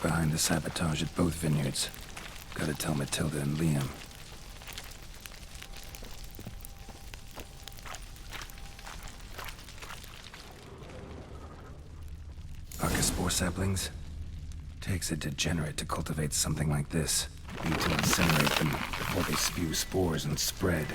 behind the sabotage at both vineyards. Gotta tell Matilda and Liam. Archospore saplings? Takes a degenerate to cultivate something like this. Need to incinerate them before they spew spores and spread.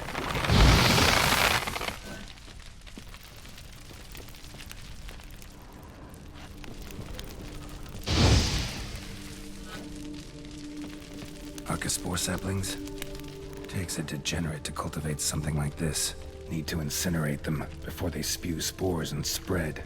Archospore saplings? Takes a degenerate to cultivate something like this. Need to incinerate them before they spew spores and spread.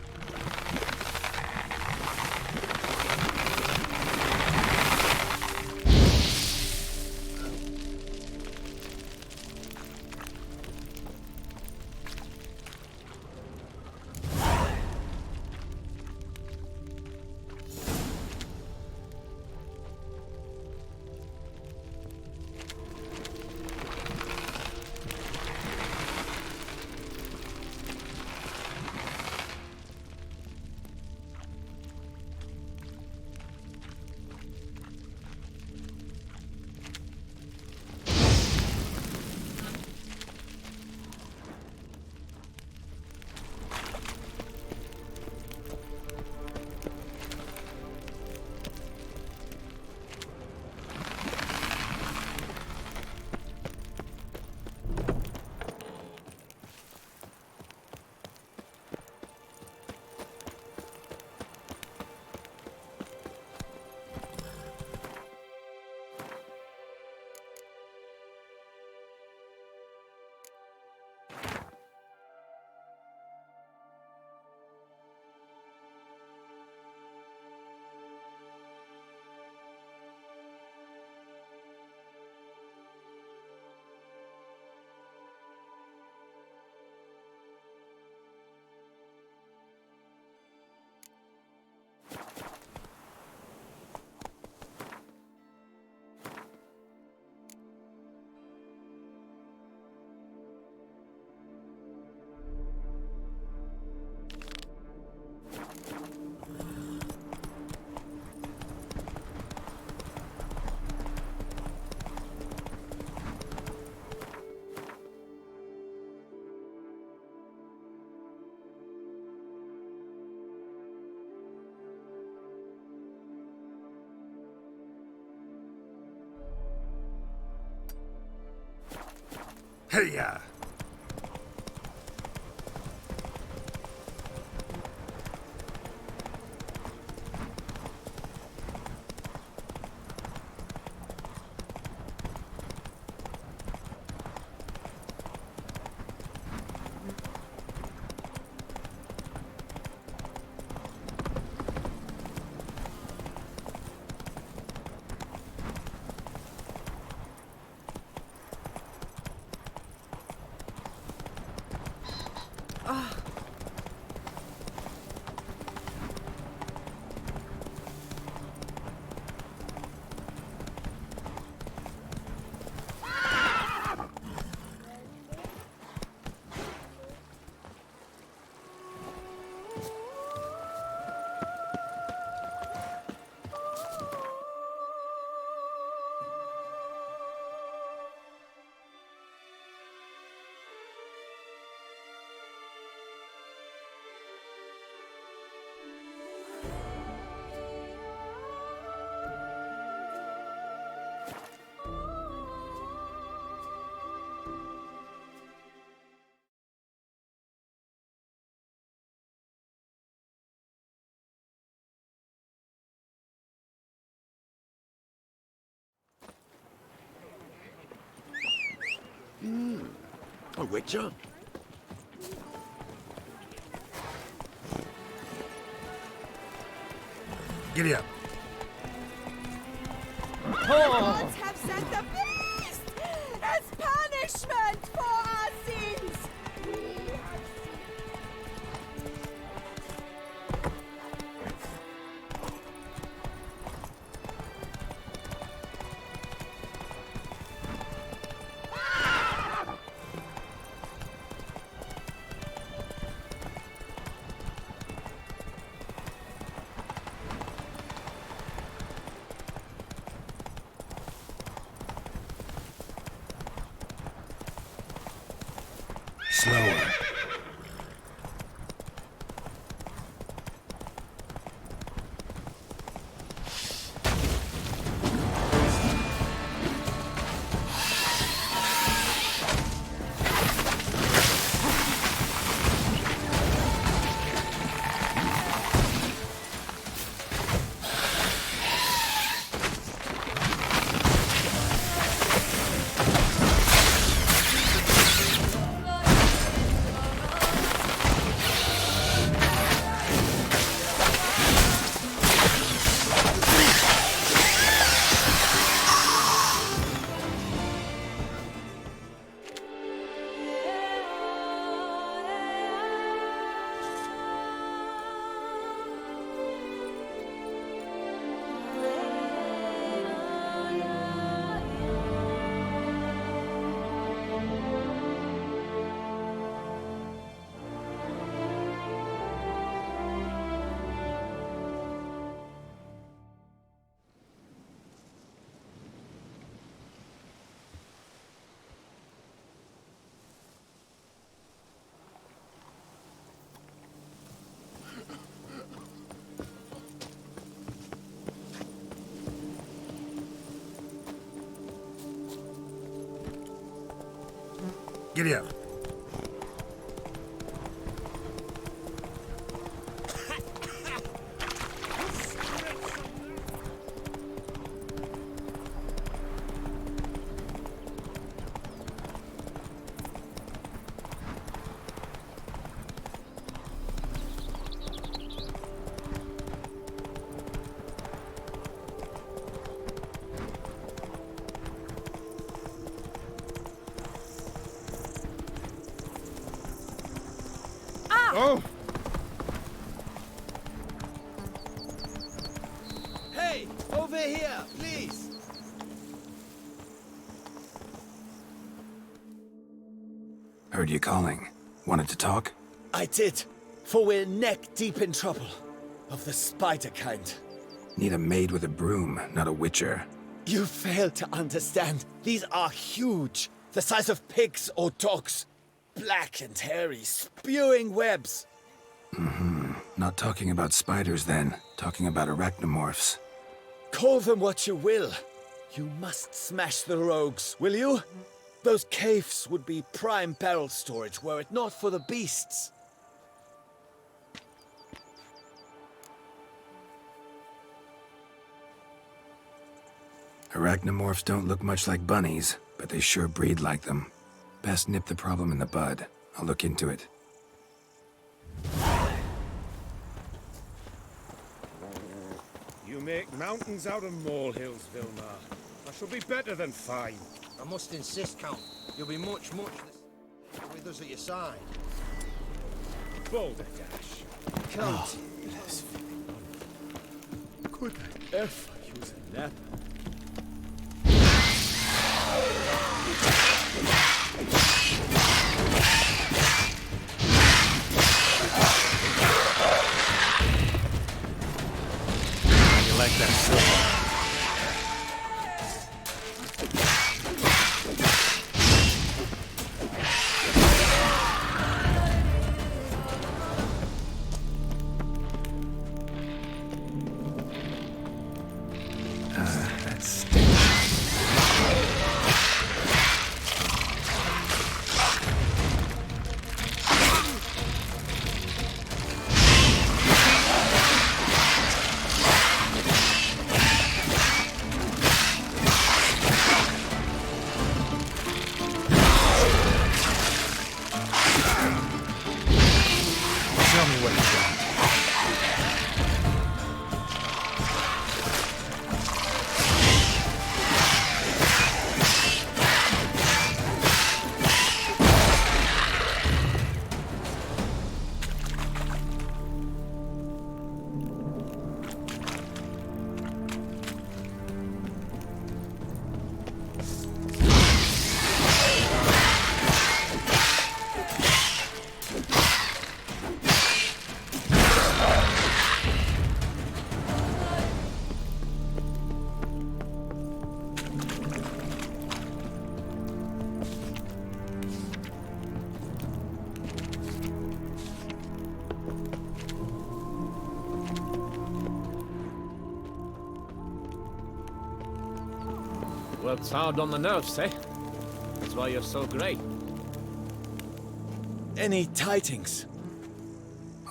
Hey-ya! A witcher? Giddy up. Gods have sent the beast as punishment for our sins. slower. Giddy up. Oh! Hey! Over here, please! Heard you calling. Wanted to talk? I did, for we're neck deep in trouble. Of the spider kind. Need a maid with a broom, not a witcher. You fail to understand. These are huge. The size of pigs or dogs. Black and hairy, spewing webs. Not talking about spiders then. Talking about arachnomorphs. Call them what you will. You must smash the rogues, will you? Those caves would be prime barrel storage were it not for the beasts. Arachnomorphs don't look much like bunnies, but they sure breed like them. Best nip the problem in the bud. I'll look into it. You make mountains out of molehills, Vilmar. I shall be better than fine. I must insist, Count. You'll be much with us at your side. Boulder Dash. Count. Could I ever use a nap? You like that silver? That stinks. Works hard on the nerves, eh? That's why you're so great. Any tidings?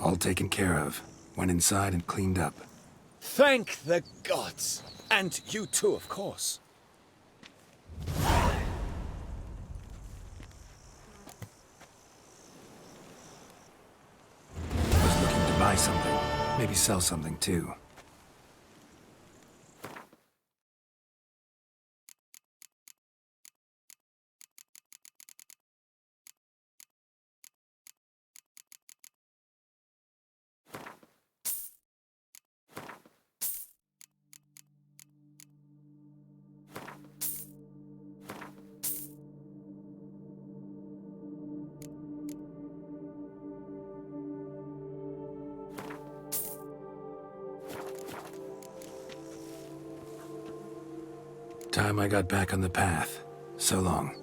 All taken care of. Went inside and cleaned up. Thank the gods! And you too, of course. Was looking to buy something. Maybe sell something too. Time I got back on the path. So long.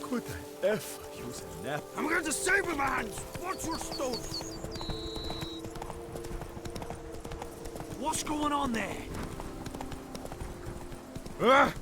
Could I ever use a nap? I'm going to save with my hands! Watch your stones! What's going on there? Ah!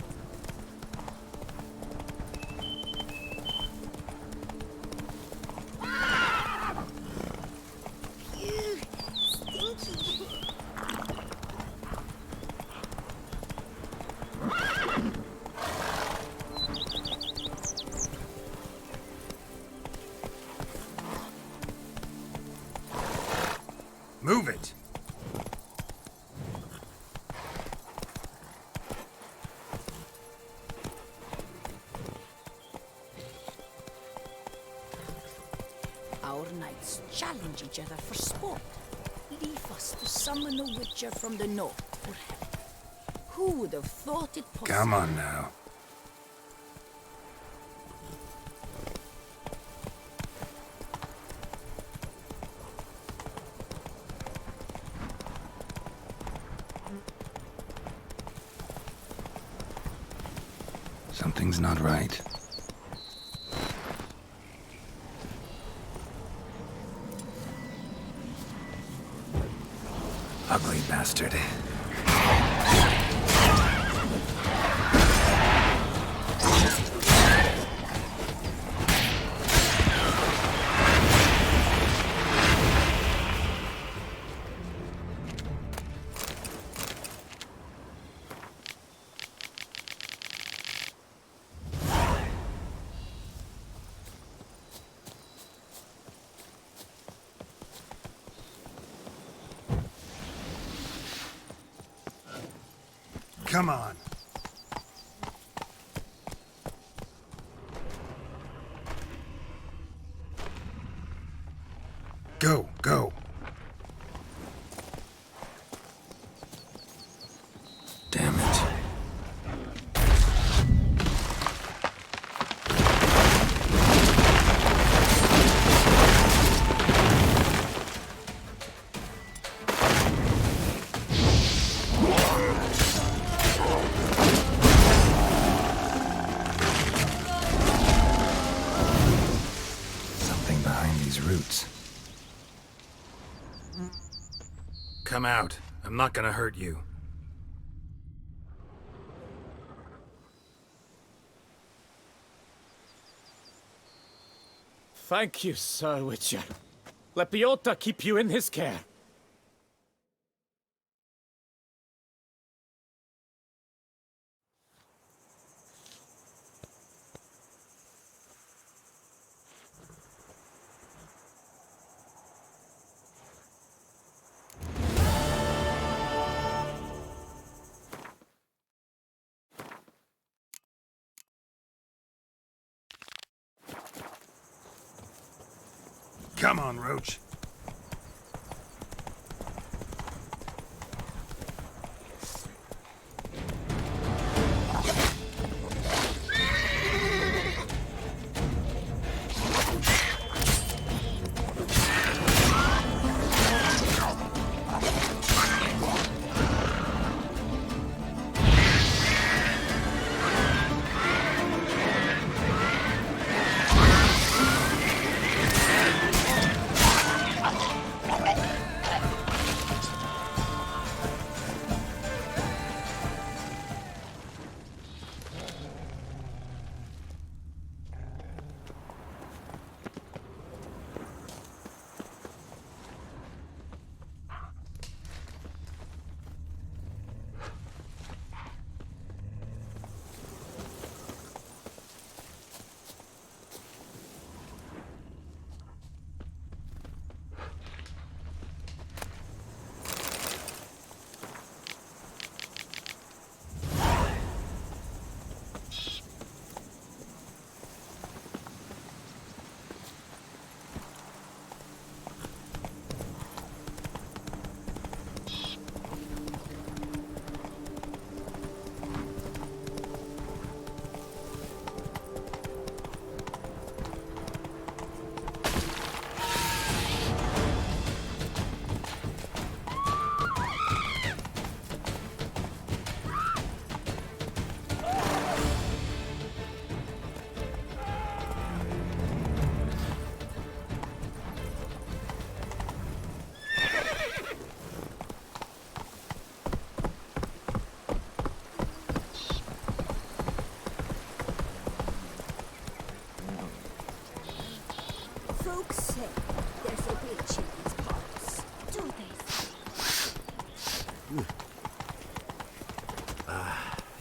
Move it! Our knights challenge each other for sport. Leave us to summon a witcher from the north for help. Who would have thought it possible? Come on now. Something's not right. Ugly bastard. Come on. Go, go. Damn it. Something behind these roots. Come out. I'm not gonna hurt you. Thank you, Sir Witcher. Let Biota keep you in his care. Come on, Roach.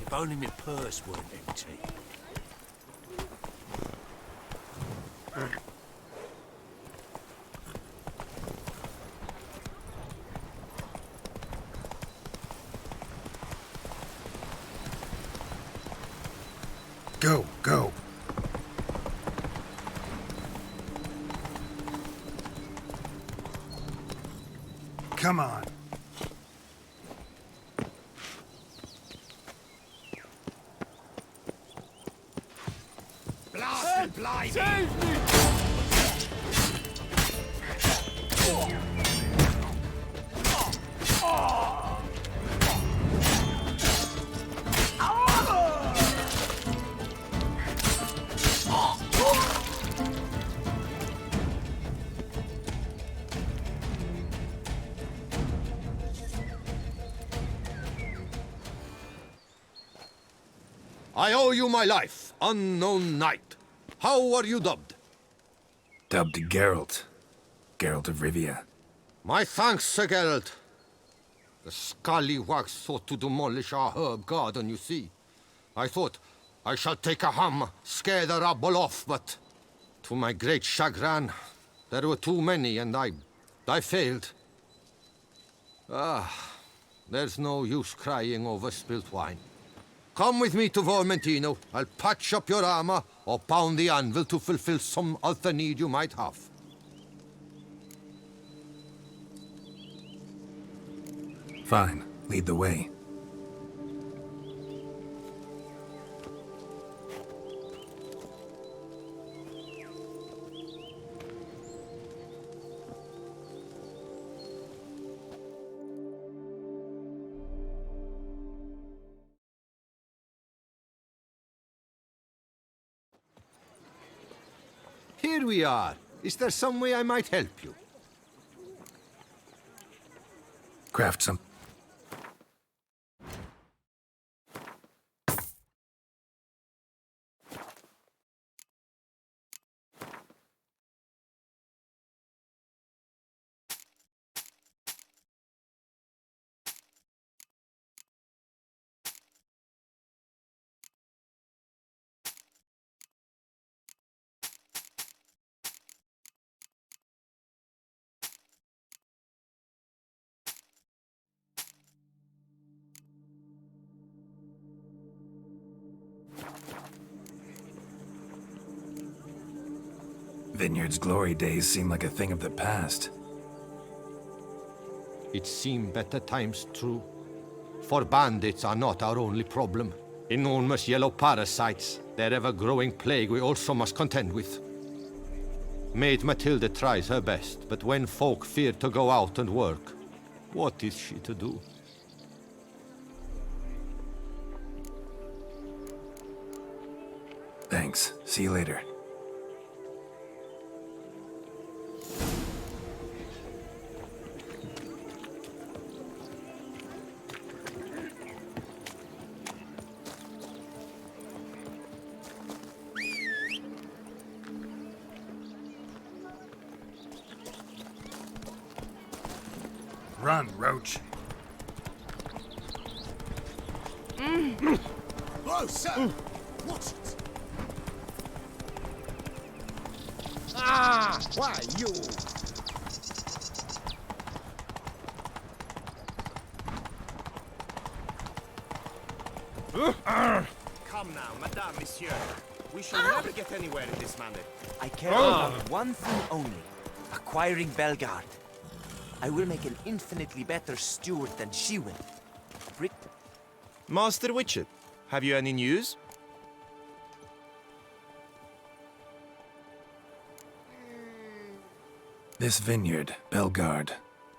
If only my purse weren't empty. Go, go. Come on. Blast and blind! I owe you my life, unknown knight. How are you dubbed? Dubbed Geralt. Geralt of Rivia. My thanks, Sir Geralt. The scallywags sought to demolish our herb garden, you see. I thought, I shall take a hammer, scare the rabble off, but to my great chagrin, there were too many and I failed. There's no use crying over spilt wine. Come with me to Vermentino. I'll patch up your armor or pound the anvil to fulfill some other need you might have. Fine. Lead the way. Here we are. Is there some way I might help you? Craft some. Vineyard's glory days seem like a thing of the past. It seemed better times, true. For bandits are not our only problem. Enormous yellow parasites, their ever-growing plague we also must contend with. Maid Matilda tries her best, but when folk fear to go out and work, what is she to do? Thanks. See you later. Run, Roach. Whoa, sir! Watch it! Ah! Why, you... Come now, madame, monsieur. We shall never get anywhere in this manner. I care about one thing only. Acquiring Belgard. I will make an infinitely better steward than she will. Master Witcher, have you any news? This vineyard, Belgard,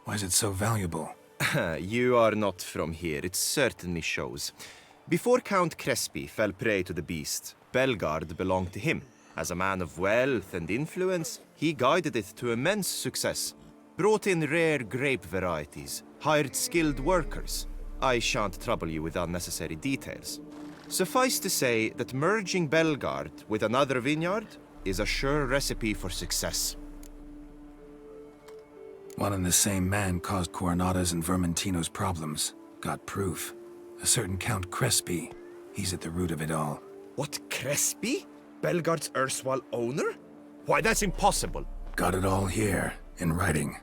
why is it so valuable? You are not from here, it certainly shows. Before Count Crespi fell prey to the beast, Belgard belonged to him. As a man of wealth and influence, he guided it to immense success. Brought in rare grape varieties, hired skilled workers. I shan't trouble you with unnecessary details. Suffice to say that merging Belgard with another vineyard is a sure recipe for success. One and the same man caused Coronada's and Vermentino's problems. Got proof. A certain Count Crespi. He's at the root of it all. What, Crespi? Belgard's erstwhile owner? Why, that's impossible. Got it all here, in writing.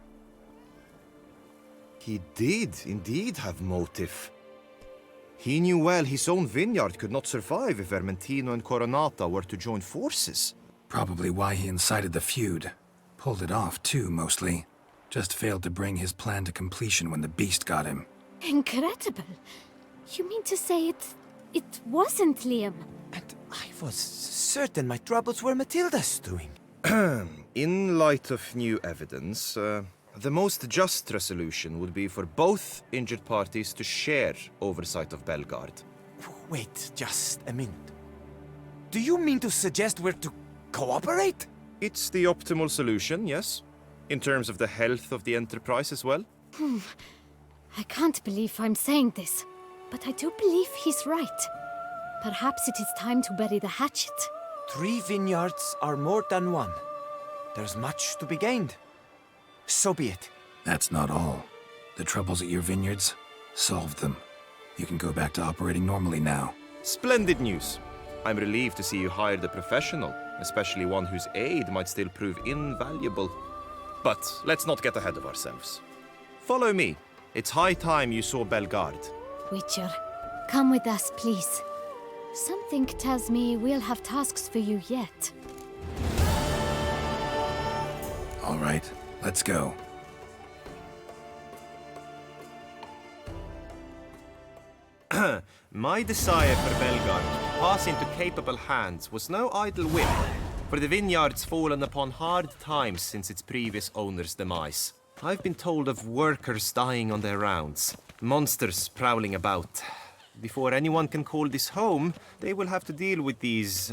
He did indeed have motive. He knew well his own vineyard could not survive if Vermentino and Coronata were to join forces. Probably why he incited the feud. Pulled it off, too, mostly. Just failed to bring his plan to completion when the beast got him. Incredible. You mean to say it wasn't Liam? And I was certain my troubles were Matilda's doing. In light of new evidence, the most just resolution would be for both injured parties to share oversight of Belgard. Wait just a minute. Do you mean to suggest we're to cooperate? It's the optimal solution, yes. In terms of the health of the enterprise as well. I can't believe I'm saying this, but I do believe he's right. Perhaps it is time to bury the hatchet. 3 vineyards are more than one. There's much to be gained. So be it. That's not all. The troubles at your vineyards? Solved them. You can go back to operating normally now. Splendid news. I'm relieved to see you hired a professional, especially one whose aid might still prove invaluable. But let's not get ahead of ourselves. Follow me. It's high time you saw Belgard. Witcher, come with us, please. Something tells me we'll have tasks for you yet. All right, let's go. My desire for Belgard to pass into capable hands was no idle whim, for the vineyard's fallen upon hard times since its previous owner's demise. I've been told of workers dying on their rounds, monsters prowling about. Before anyone can call this home, they will have to deal with these,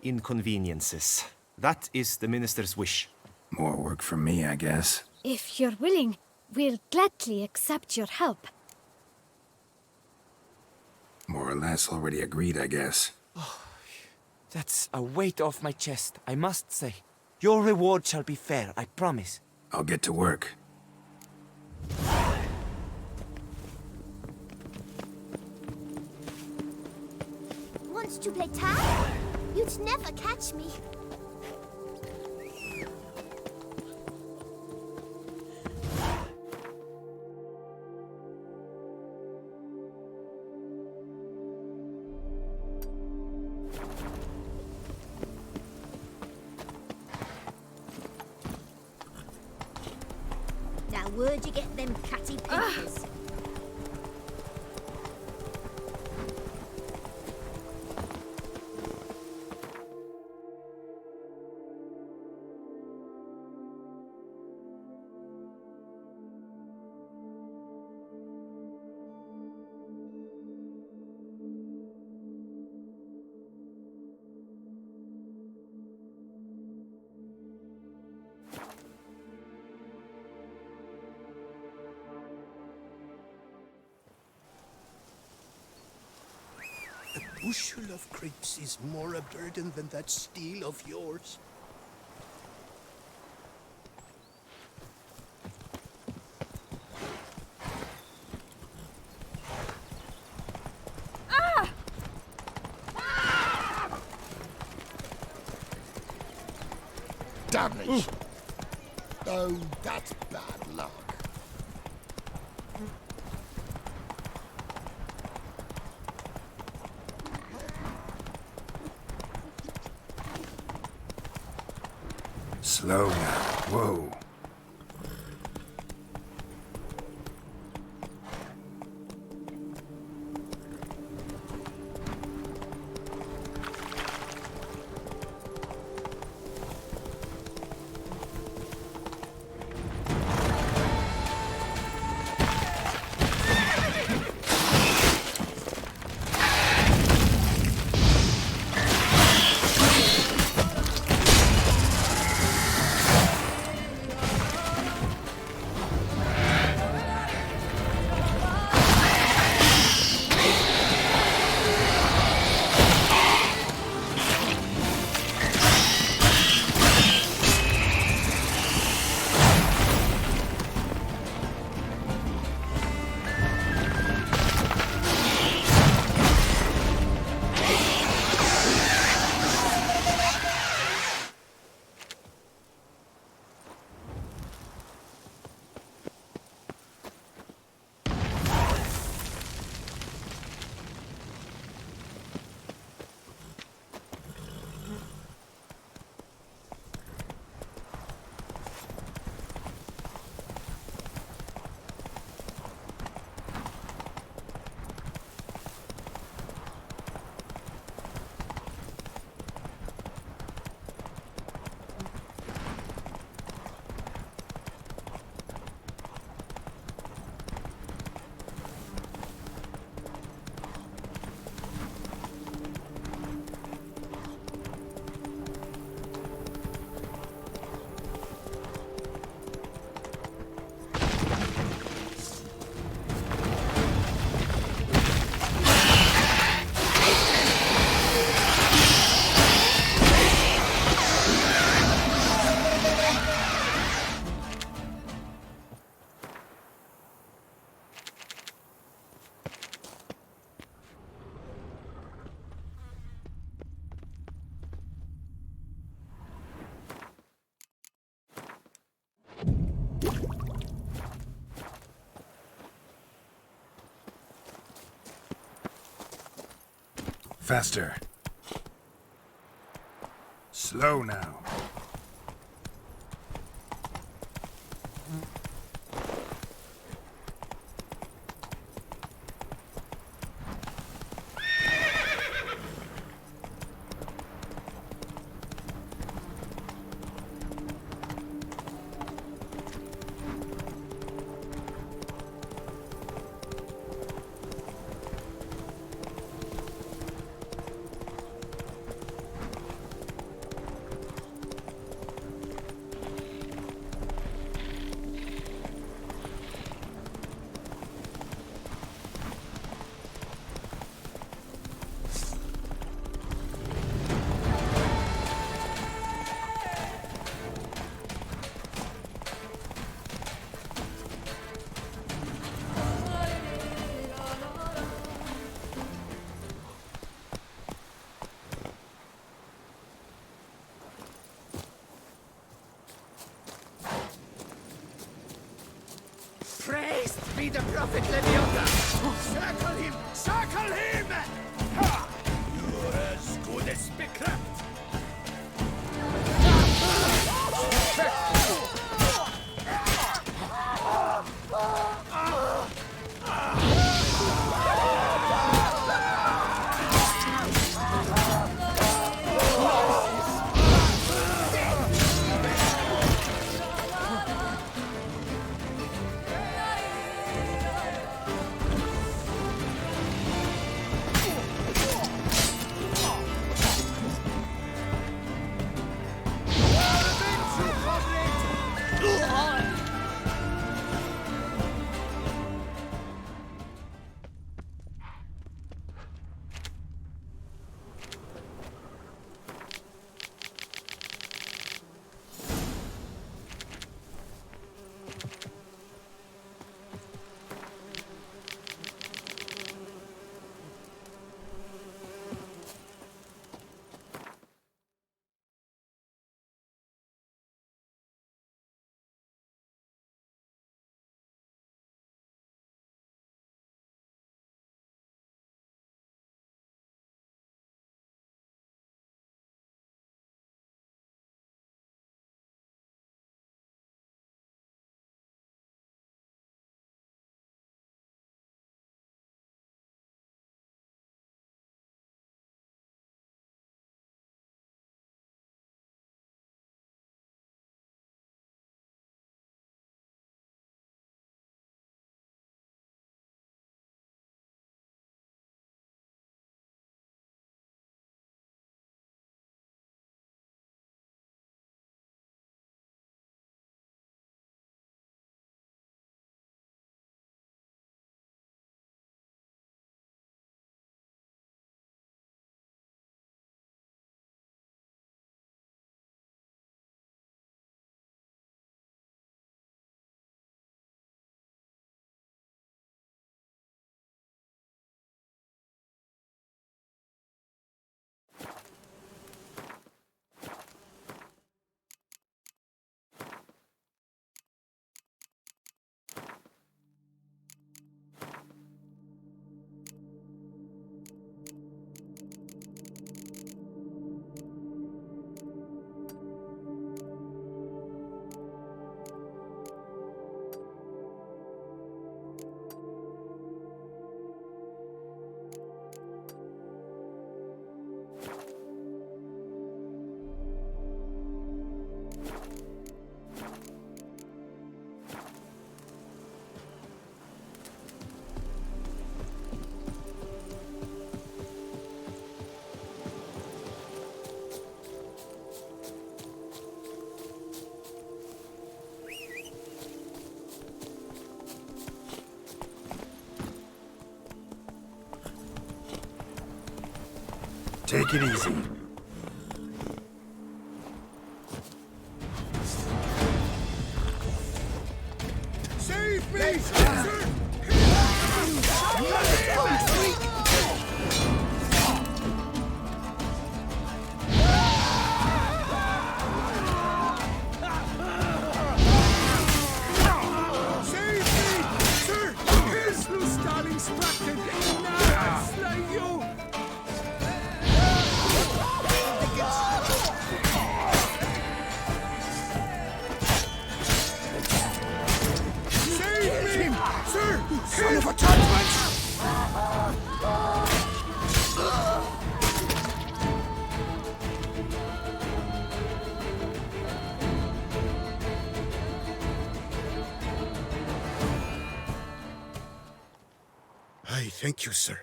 inconveniences. That is the minister's wish. More work for me, I guess. If you're willing, we'll gladly accept your help. More or less already agreed, I guess. That's a weight off my chest, I must say. Your reward shall be fair, I promise. I'll get to work. Wants to play tag? You'd never catch me. Now where'd you get them catty pimpers? A bushel of grapes is more a burden than that steel of yours. Damage! Oh, that's bad luck. Slow now. Whoa. Faster. Slow now. Praised be the Prophet Leviathan! Circle him! Circle him! Ha! You're as good as becrapped! Take it easy. Save me! Sir! I thank you, sir.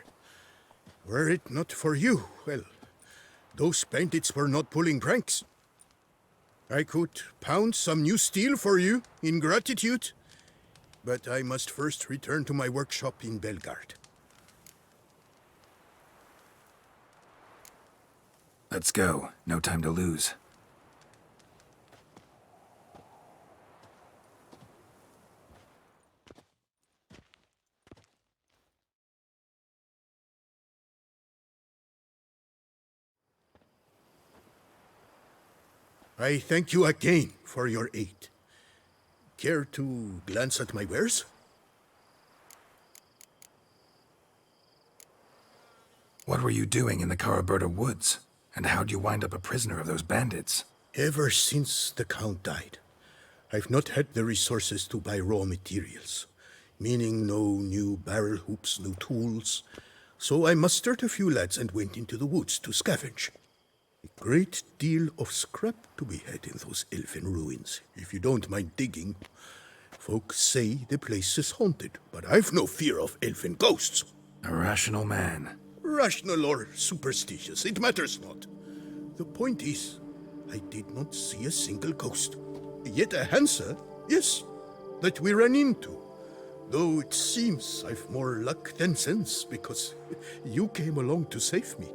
Were it not for you, well, those bandits were not pulling pranks. I could pound some new steel for you in gratitude, but I must first return to my workshop in Belgard. Let's go. No time to lose. I thank you again for your aid. Care to glance at my wares? What were you doing in the Caraberta woods? And how'd you wind up a prisoner of those bandits? Ever since the Count died, I've not had the resources to buy raw materials, meaning no new barrel hoops, no tools. So I mustered a few lads and went into the woods to scavenge. A great deal of scrap to be had in those elfin ruins, if you don't mind digging. Folks say the place is haunted, but I've no fear of elfin ghosts. A rational man. Rational or superstitious, it matters not. The point is, I did not see a single ghost. Yet a Hansa, yes, that we ran into. Though it seems I've more luck than sense, because you came along to save me.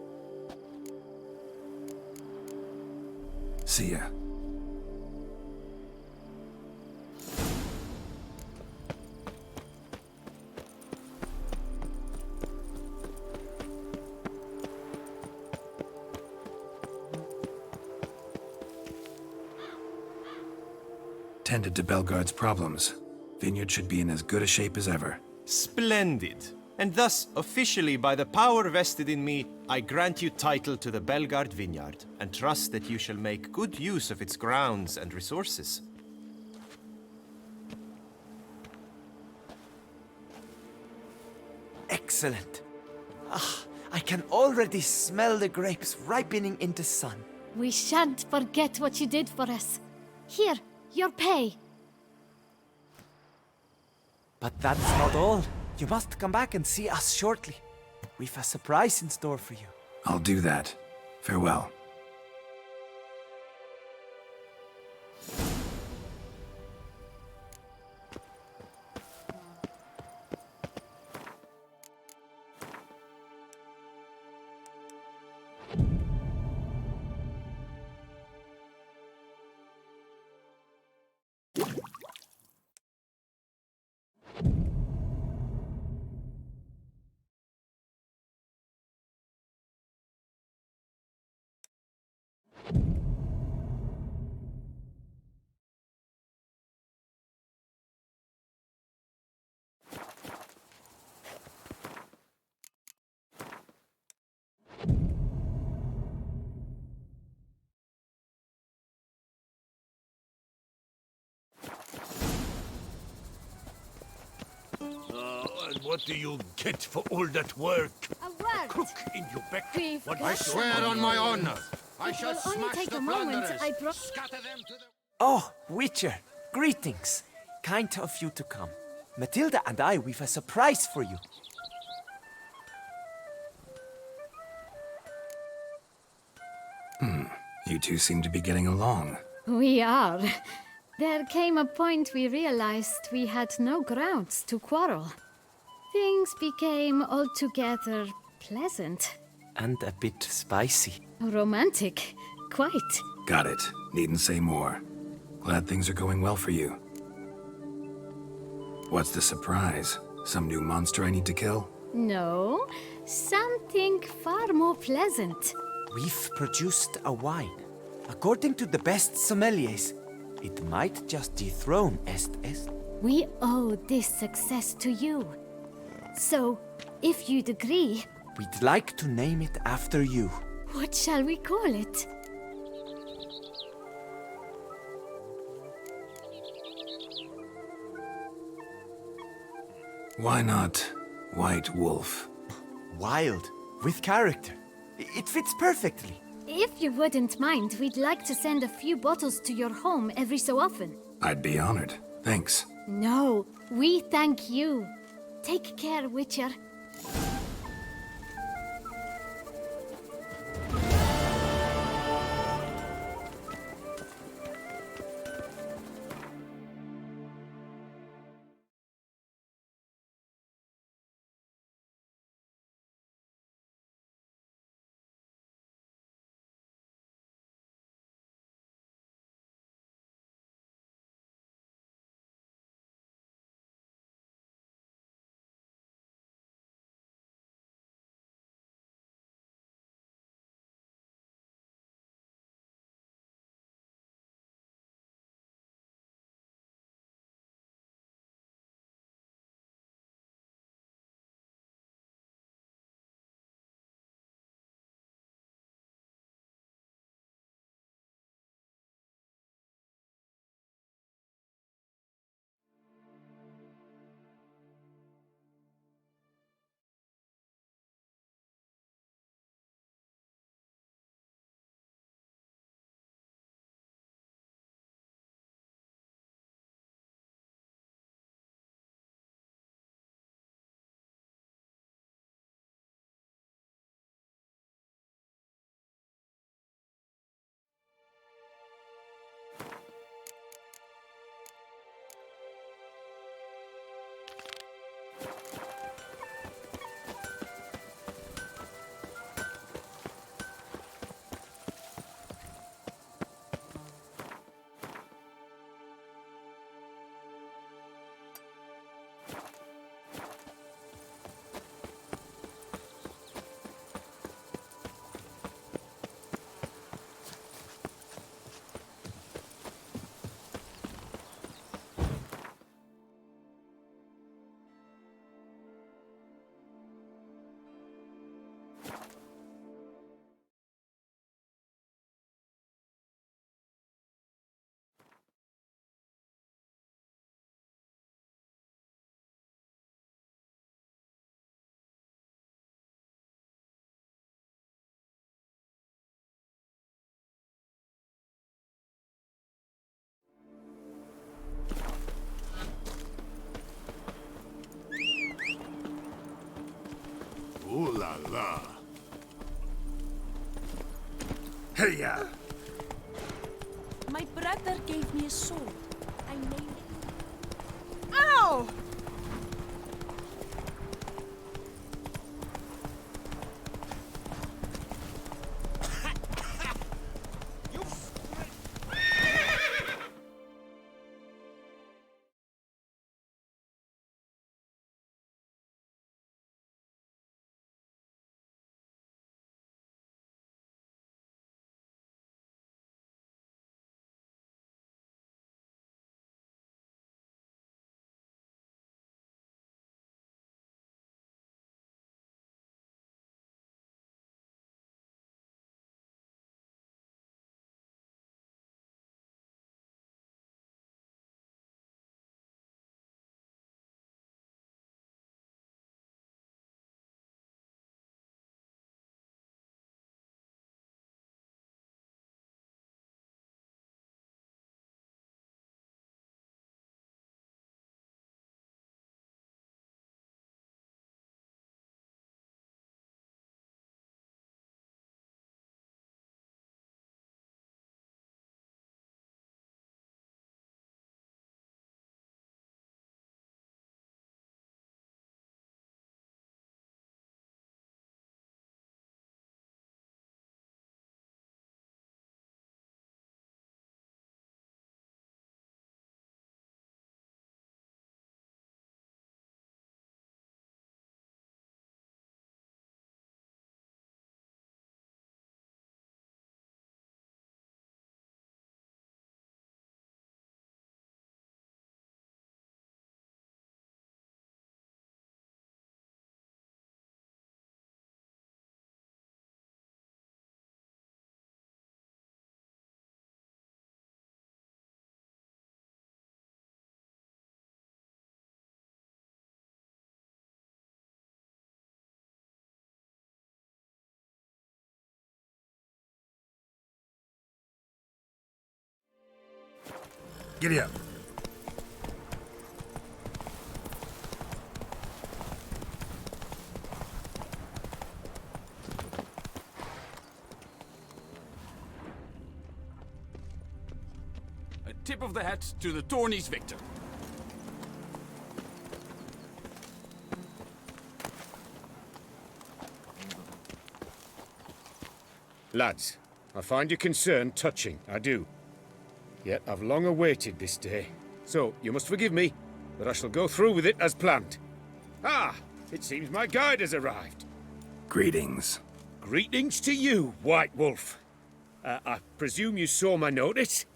See ya. Tended to Belgard's problems. Vineyard should be in as good a shape as ever. Splendid. And thus, officially by the power vested in me, I grant you title to the Belgard Vineyard, and trust that you shall make good use of its grounds and resources. Excellent. I can already smell the grapes ripening in the sun. We shan't forget what you did for us. Here, your pay. But that's not all. You must come back and see us shortly. We've a surprise in store for you. I'll do that. Farewell. And what do you get for all that work? A word. Cook in your back. What I swear on my honor, I It shall will only smash take the a moment. plunderers. Scatter them to the... Oh, Witcher, greetings. Kind of you to come. Matilda and I, we've a surprise for you. You two seem to be getting along. We are. There came a point we realized we had no grounds to quarrel. Things became altogether pleasant. And a bit spicy. Romantic. Quite. Got it. Needn't say more. Glad things are going well for you. What's the surprise? Some new monster I need to kill? No, something far more pleasant. We've produced a wine. According to the best sommeliers, it might just dethrone Est. We owe this success to you. So, if you'd agree... We'd like to name it after you. What shall we call it? Why not White Wolf? Wild, with character. It fits perfectly. If you wouldn't mind, we'd like to send a few bottles to your home every so often. I'd be honored. Thanks. No, we thank you. Take care, Witcher. Ooh la la. Hey-ya! My brother gave me a sword. I named it. Ow! Giddy up. A tip of the hat to the Tourneys victor. Lads, I find your concern touching, I do. Yet I've long awaited this day. So, you must forgive me, but I shall go through with it as planned. Ah, it seems my guide has arrived. Greetings. Greetings to you, White Wolf. I presume you saw my notice?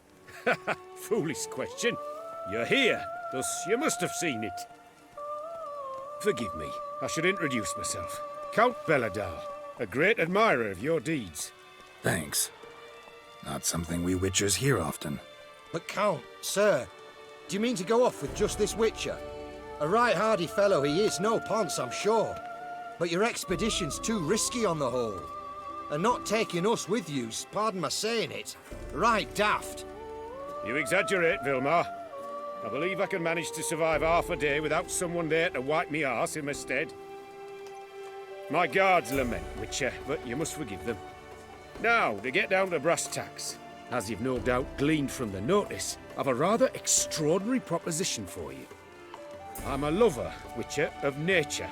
Foolish question. You're here, thus you must have seen it. Forgive me, I should introduce myself. Count Belladal, a great admirer of your deeds. Thanks. Not something we Witchers hear often. But Count, sir, do you mean to go off with just this Witcher? A right hardy fellow he is, no ponce, I'm sure. But your expedition's too risky on the whole. And not taking us with you's, pardon my saying it, right daft. You exaggerate, Vilmar. I believe I can manage to survive half a day without someone there to wipe me arse in my stead. My guards lament, Witcher, but you must forgive them. Now, to get down to brass tacks. As you've no doubt gleaned from the notice, I've a rather extraordinary proposition for you. I'm a lover, Witcher, of nature.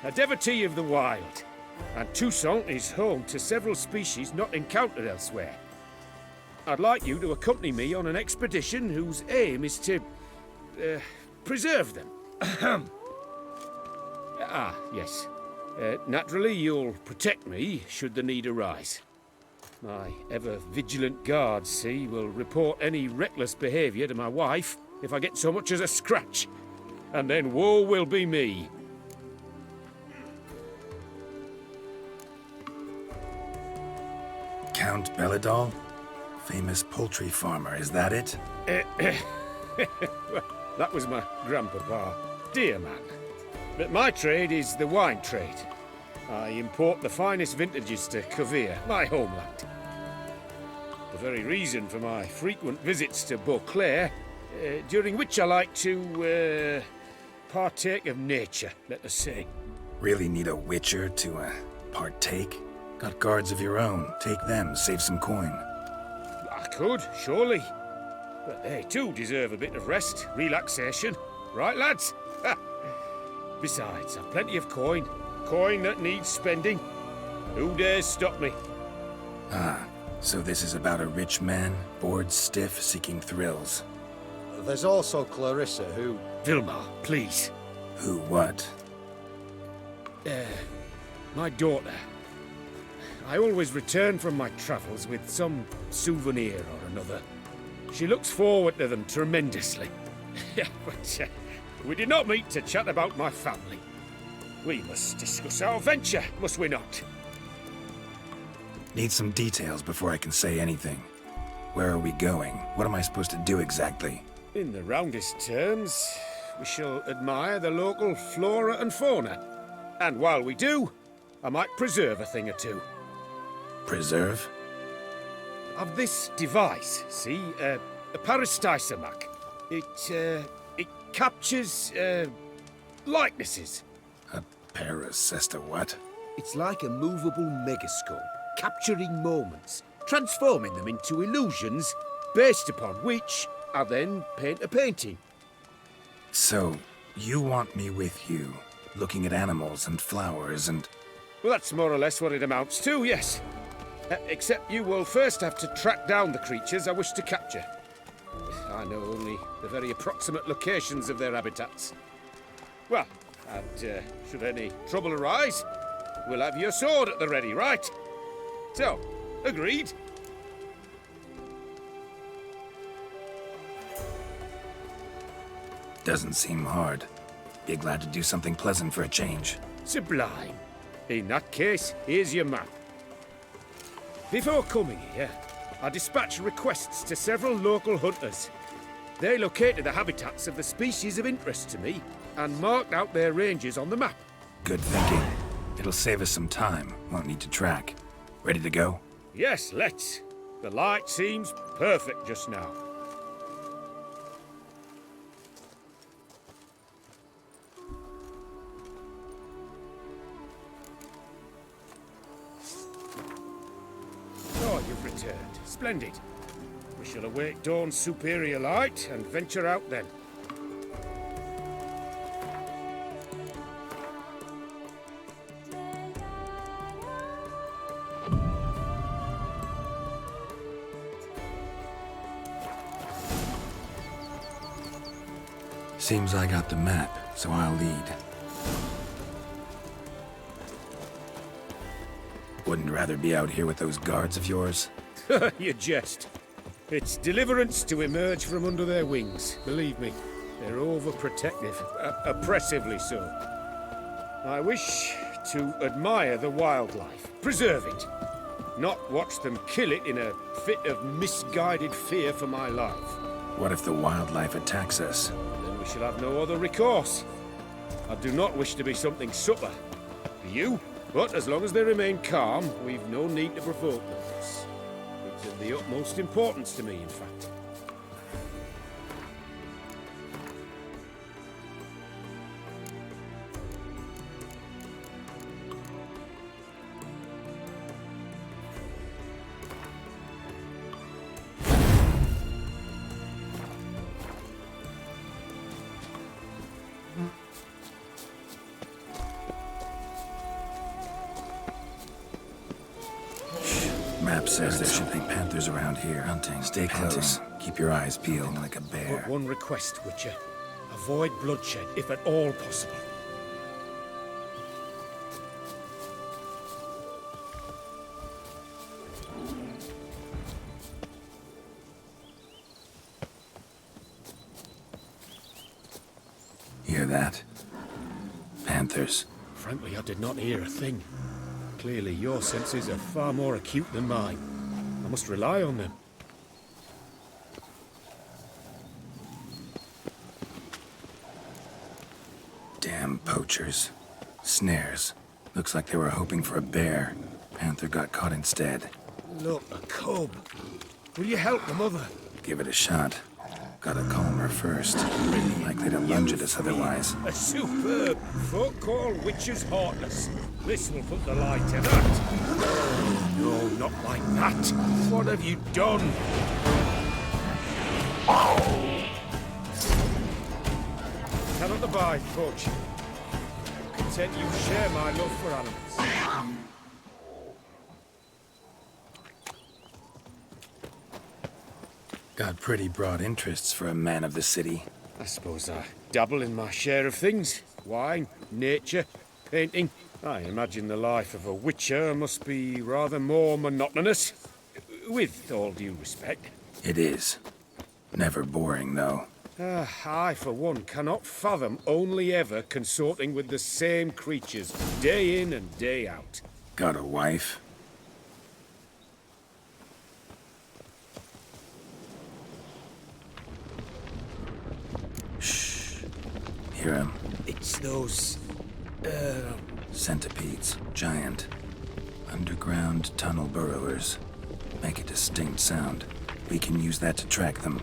A devotee of the wild. And Toussaint is home to several species not encountered elsewhere. I'd like you to accompany me on an expedition whose aim is to... preserve them. Yes. Naturally, you'll protect me should the need arise. My ever-vigilant guards, see, will report any reckless behaviour to my wife if I get so much as a scratch. And then woe will be me. Count Belladal? Famous poultry farmer, is that it? Well, that was my grandpapa. Dear man. But my trade is the wine trade. I import the finest vintages to Kovir, my homeland. The very reason for my frequent visits to Beauclair, during which I like to, partake of nature, let us say. Really need a witcher to, partake? Got guards of your own. Take them, save some coin. I could, surely. But they too deserve a bit of rest, relaxation. Right, lads? Besides, I've plenty of coin. Coin that needs spending. Who dares stop me? Ah, so this is about a rich man, bored stiff, seeking thrills. There's also Clarissa, who... Vilmar, please. Who what? My daughter. I always return from my travels with some souvenir or another. She looks forward to them tremendously. But we did not meet to chat about my family. We must discuss our venture, must we not? Need some details before I can say anything. Where are we going? What am I supposed to do exactly? In the roundest terms, we shall admire the local flora and fauna. And while we do, I might preserve a thing or two. Preserve? Of this device, see? A Parastysomac. It captures, likenesses. A paracesta what? It's like a movable megascope, capturing moments, transforming them into illusions, based upon which I then paint a painting. So, you want me with you, looking at animals and flowers and... Well, that's more or less what it amounts to, yes. Except you will first have to track down the creatures I wish to capture. I know only the very approximate locations of their habitats. Well, and should any trouble arise, we'll have your sword at the ready, right? So, agreed? Doesn't seem hard. Be glad to do something pleasant for a change. Sublime. In that case, here's your map. Before coming here, I dispatched requests to several local hunters. They located the habitats of the species of interest to me and marked out their ranges on the map. Good thinking. It'll save us some time. Won't need to track. Ready to go? Yes, let's. The light seems perfect just now. Oh, you've returned. Splendid. We shall await dawn's superior light and venture out then. Seems I got the map, so I'll lead. Wouldn't rather be out here with those guards of yours? You jest. It's deliverance to emerge from under their wings, believe me. They're overprotective, oppressively so. I wish to admire the wildlife, preserve it, not watch them kill it in a fit of misguided fear for my life. What if the wildlife attacks us? Then we shall have no other recourse. I do not wish to be something subtler. Do you? But as long as they remain calm, we've no need to provoke them. It's of the utmost importance to me, in fact. Map says there should be panthers around here hunting. Stay close. Keep your eyes peeled like a bear. But one request, Witcher. Avoid bloodshed, if at all possible. Hear that? Panthers. Frankly, I did not hear a thing. Clearly, your senses are far more acute than mine. I must rely on them. Damn poachers. Snares. Looks like they were hoping for a bear. Panther got caught instead. Look, a cub. Will you help the mother? Give it a shot. Gotta calm her first. Likely to lunge at us otherwise. A superb folk call witch's heartless. This will put the light to that. No, not like that. What have you done? Cannot abide, Poach. Content you share my love for animals. Got pretty broad interests for a man of the city. I suppose I dabble in my share of things. Wine, nature, painting. I imagine the life of a witcher must be rather more monotonous. With all due respect. It is. Never boring, though. I, for one, cannot fathom only ever consorting with the same creatures, day in and day out. Got a wife? Shh. Hear him? It's those... Centipedes. Giant. Underground tunnel burrowers. Make a distinct sound. We can use that to track them.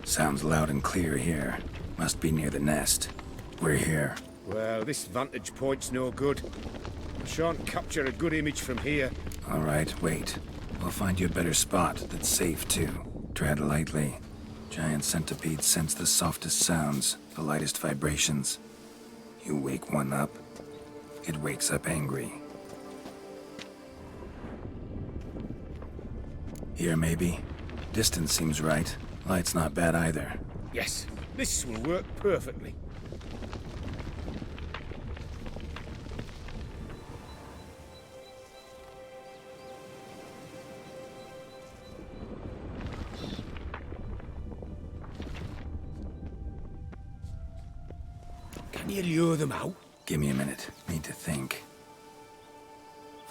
Sounds loud and clear here. Must be near the nest. We're here. Well, this vantage point's no good. I shan't capture a good image from here. All right, wait. We'll find you a better spot that's safe, too. Tread lightly. Giant centipedes sense the softest sounds, the lightest vibrations. You wake one up, it wakes up angry. Here, maybe? Distance seems right. Light's not bad either. Yes, this will work perfectly. Can you lure them out? Give me a minute. Need to think.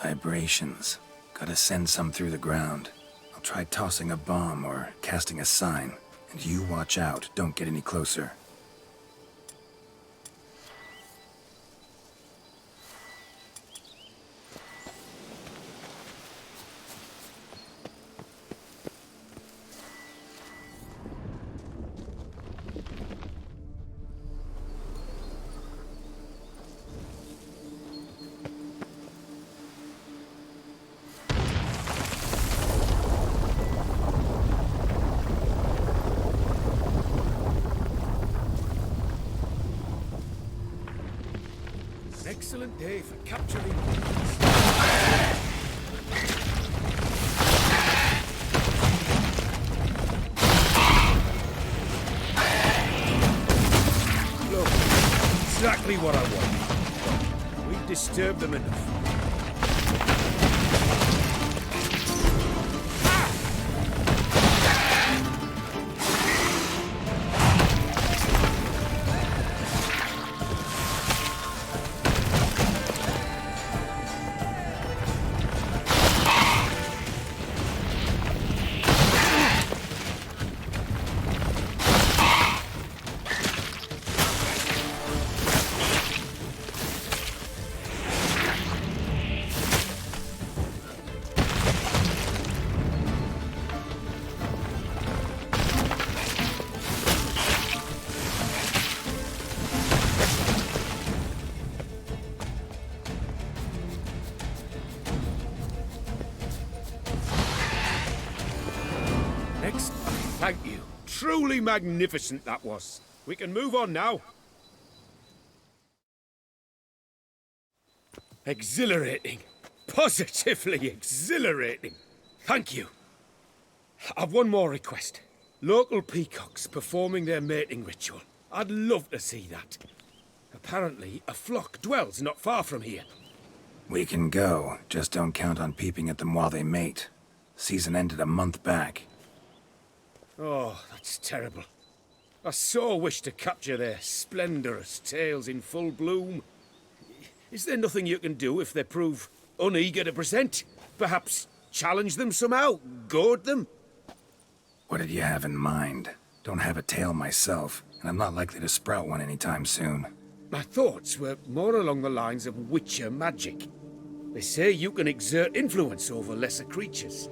Vibrations. Gotta send some through the ground. I'll try tossing a bomb or casting a sign. And you watch out. Don't get any closer. Excellent day for capturing. Look, exactly what I want. We've disturbed them enough. Thank you. Truly magnificent that was. We can move on now. Exhilarating. Positively exhilarating. Thank you. I've one more request. Local peacocks performing their mating ritual. I'd love to see that. Apparently, a flock dwells not far from here. We can go. Just don't count on peeping at them while they mate. Season ended a month back. Oh, that's terrible. I so wish to capture their splendorous tails in full bloom. Is there nothing you can do if they prove uneager to present? Perhaps challenge them somehow? Goad them? What did you have in mind? Don't have a tail myself, and I'm not likely to sprout one anytime soon. My thoughts were more along the lines of Witcher magic. They say you can exert influence over lesser creatures.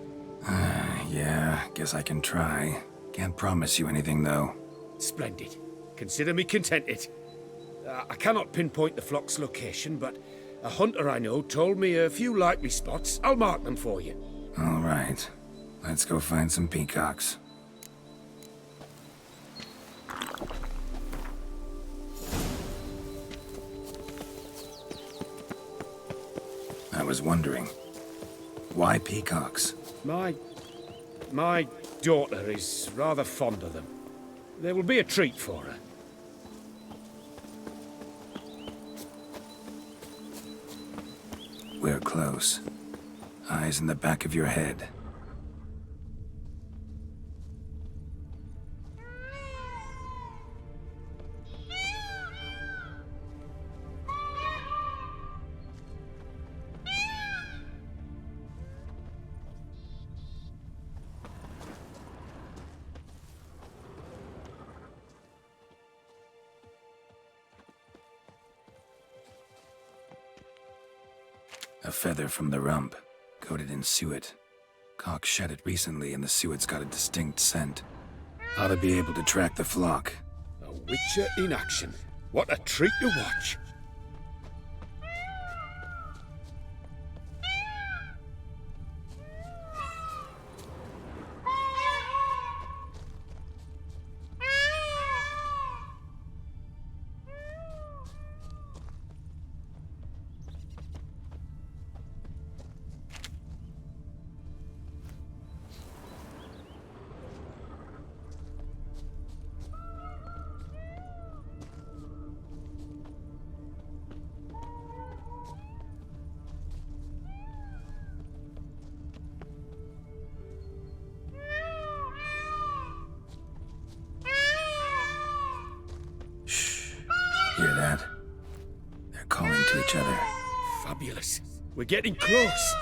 Yeah, guess I can try. Can't promise you anything, though. Splendid. Consider me contented. I cannot pinpoint the flock's location, but a hunter I know told me a few likely spots. I'll mark them for you. All right. Let's go find some peacocks. I was wondering, why peacocks? My daughter is rather fond of them. There will be a treat for her. We're close. Eyes in the back of your head. A feather from the rump, coated in suet. Cock shed it recently and the suet's got a distinct scent. Ought to be able to track the flock. A Witcher in action. What a treat to watch. Hear that? They're calling to each other. Fabulous. We're getting close.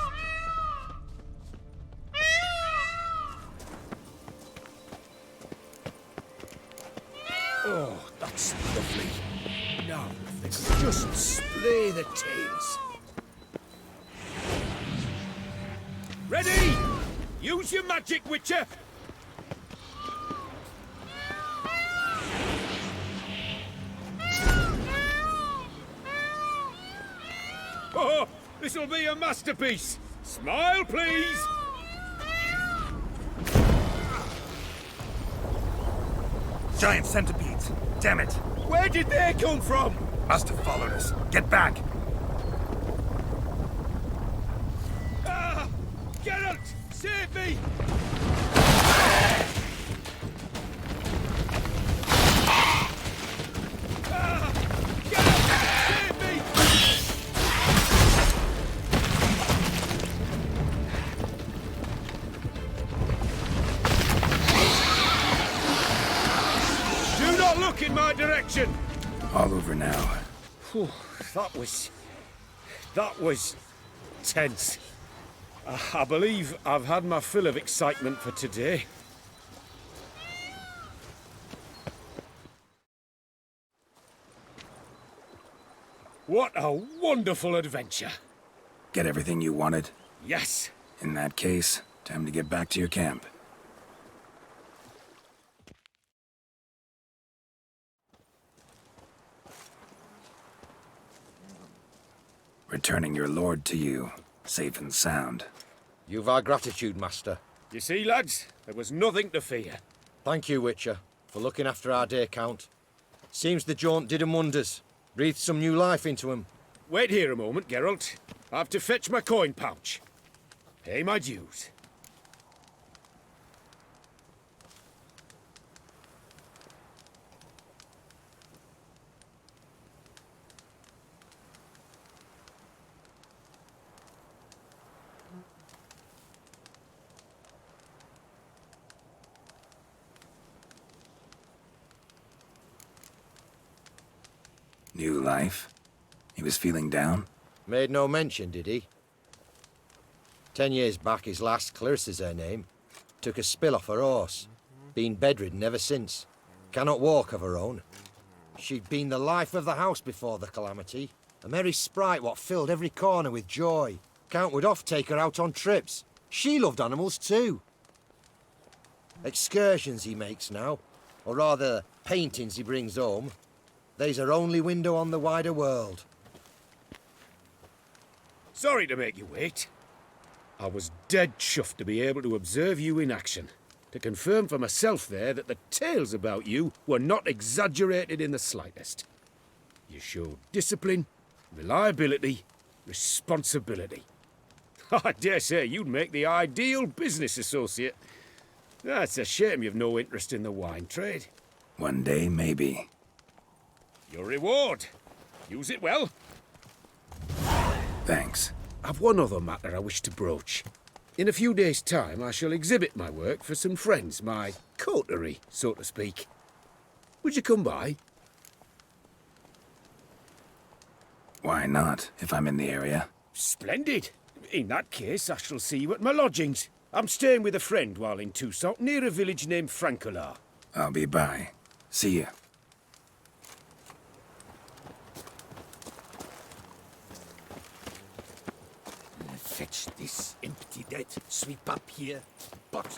Oh, that's lovely. Now, if they could just splay the tails. Ready! Use your magic, Witcher! Oh, this'll be a masterpiece! Smile, please! Giant centipedes! Damn it! Where did they come from? Must have followed us. Get back! Ah! Geralt! Save me! Ah! Geralt! Save me! Do not look in my direction! All over now. Whew, that was tense. I believe I've had my fill of excitement for today. What a wonderful adventure. Get everything you wanted? Yes. In that case, time to get back to your camp. Returning your lord to you, safe and sound. You've our gratitude, Master. You see, lads, there was nothing to fear. Thank you, Witcher, for looking after our day count. Seems the jaunt did 'em wonders. Breathed some new life into 'em. Wait here a moment, Geralt. I have to fetch my coin pouch. Pay my dues. New life? He was feeling down? Made no mention, did he? 10 years back, his lass, Clarissa's her name, took a spill off her horse. Been bedridden ever since. Cannot walk of her own. She'd been the life of the house before the calamity. A merry sprite what filled every corner with joy. Count would oft take her out on trips. She loved animals too. Excursions he makes now, or rather, paintings he brings home. They's her only window on the wider world. Sorry to make you wait. I was dead chuffed to be able to observe you in action. To confirm for myself there that the tales about you were not exaggerated in the slightest. You showed discipline, reliability, responsibility. I dare say you'd make the ideal business associate. It's a shame you've no interest in the wine trade. One day, maybe. Your reward. Use it well. Thanks. I've one other matter I wish to broach. In a few days' time, I shall exhibit my work for some friends, my coterie, so to speak. Would you come by? Why not, if I'm in the area? Splendid. In that case, I shall see you at my lodgings. I'm staying with a friend while in Toussaint, near a village named Francois. I'll be by. See ya. Fetch this empty net, sweep up here, but...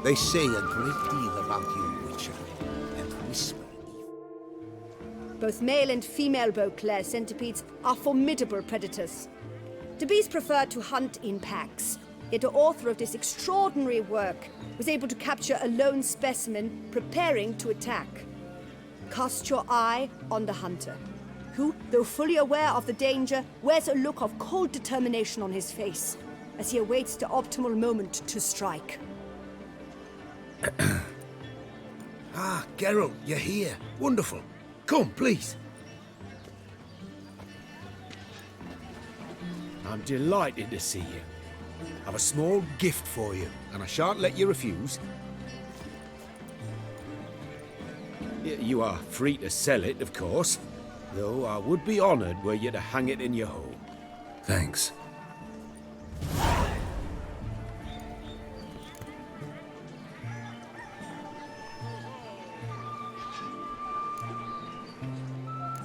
They say a great deal about you, Witcher, and whisper. Both male and female Beauclair centipedes are formidable predators. The bees prefer to hunt in packs, yet the author of this extraordinary work was able to capture a lone specimen preparing to attack. Cast your eye on the hunter, who, though fully aware of the danger, wears a look of cold determination on his face as he awaits the optimal moment to strike. Ah, Geralt, you're here. Wonderful. Come, please. I'm delighted to see you. I've a small gift for you, and I shan't let you refuse. You are free to sell it, of course, though I would be honoured were you to hang it in your home. Thanks.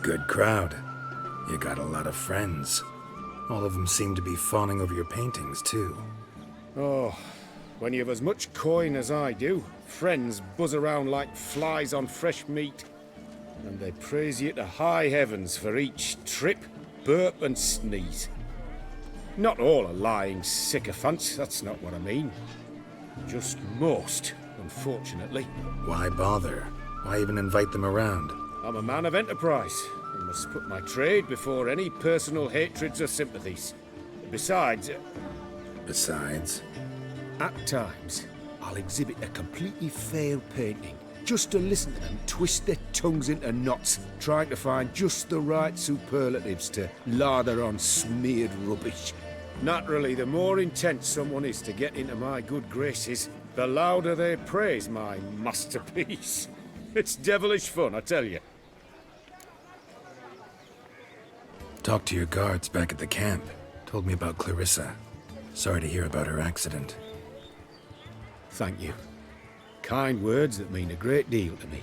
Good crowd. You got a lot of friends. All of them seem to be fawning over your paintings, too. Oh, when you've as much coin as I do, friends buzz around like flies on fresh meat. And they praise you to high heavens for each trip, burp and sneeze. Not all are lying sycophants, that's not what I mean. Just most, unfortunately. Why bother? Why even invite them around? I'm a man of enterprise, and must put my trade before any personal hatreds or sympathies. Besides, Besides? At times, I'll exhibit a completely failed painting, just to listen to them twist their tongues into knots, trying to find just the right superlatives to lather on smeared rubbish. Naturally, the more intent someone is to get into my good graces, the louder they praise my masterpiece. It's devilish fun, I tell you. Talked to your guards back at the camp. Told me about Clarissa. Sorry to hear about her accident. Thank you. Kind words that mean a great deal to me.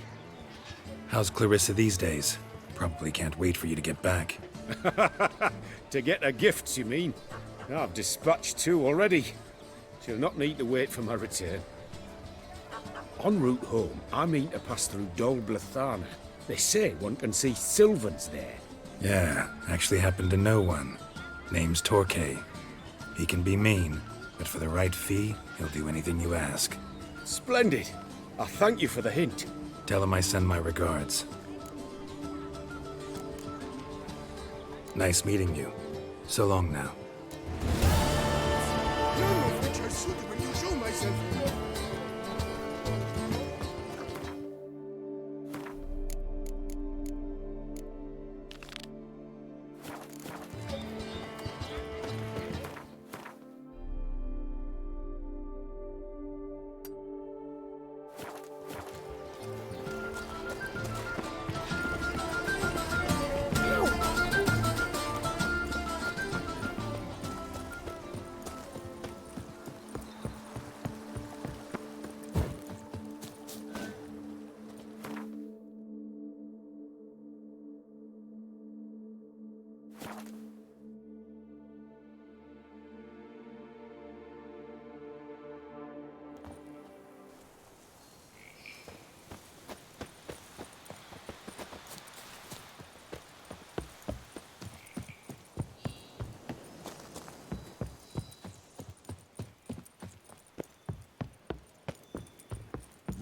How's Clarissa these days? Probably can't wait for you to get back. To get her gifts, you mean? I've dispatched 2 already. She'll not need to wait for my return. En route home, I mean to pass through Dol Blathana. They say one can see Sylvans there. Yeah, actually happen to know one. Name's Torquay. He can be mean, but for the right fee, he'll do anything you ask. Splendid. I thank you for the hint. Tell him I send my regards. Nice meeting you. So long now.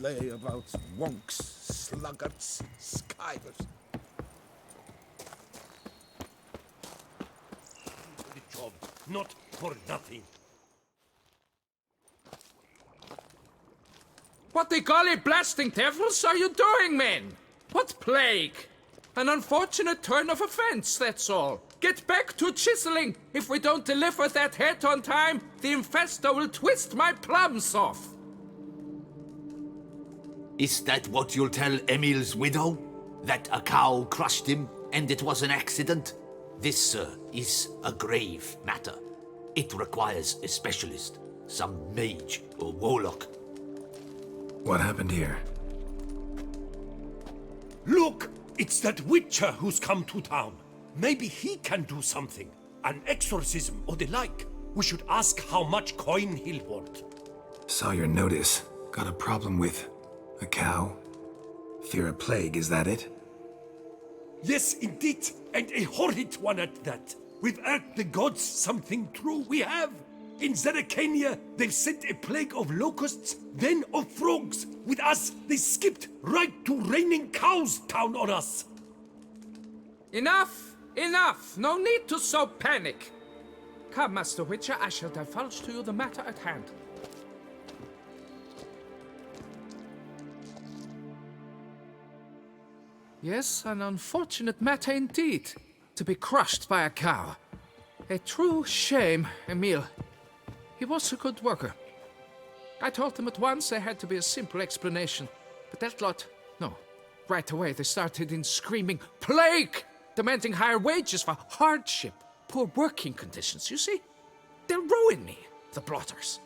Layabouts, wonks, sluggards, skivers. The job, not for nothing. What the golly blasting devils are you doing, men? What plague? An unfortunate turn of offense, that's all. Get back to chiseling. If we don't deliver that head on time, the infestor will twist my plums off. Is that what you'll tell Emil's widow? That a cow crushed him and it was an accident? This, sir, is a grave matter. It requires a specialist, some mage or warlock. What happened here? Look! It's that Witcher who's come to town. Maybe he can do something. An exorcism or the like. We should ask how much coin he'll want. Saw your notice. Got a problem with a cow? Fear a plague, is that it? Yes, indeed. And a horrid one at that. We've earned the gods something true, we have. In Zeracania, they've sent a plague of locusts, then of frogs. With us, they skipped right to raining cows down on us. Enough! Enough! No need to so panic. Come, Master Witcher, I shall divulge to you the matter at hand. Yes, an unfortunate matter indeed. To be crushed by a cow. A true shame, Emil. He was a good worker. I told him at once there had to be a simple explanation. But that lot, no. Right away they started in screaming, plague! Demanding higher wages for hardship, poor working conditions, you see? They'll ruin me, the blotters.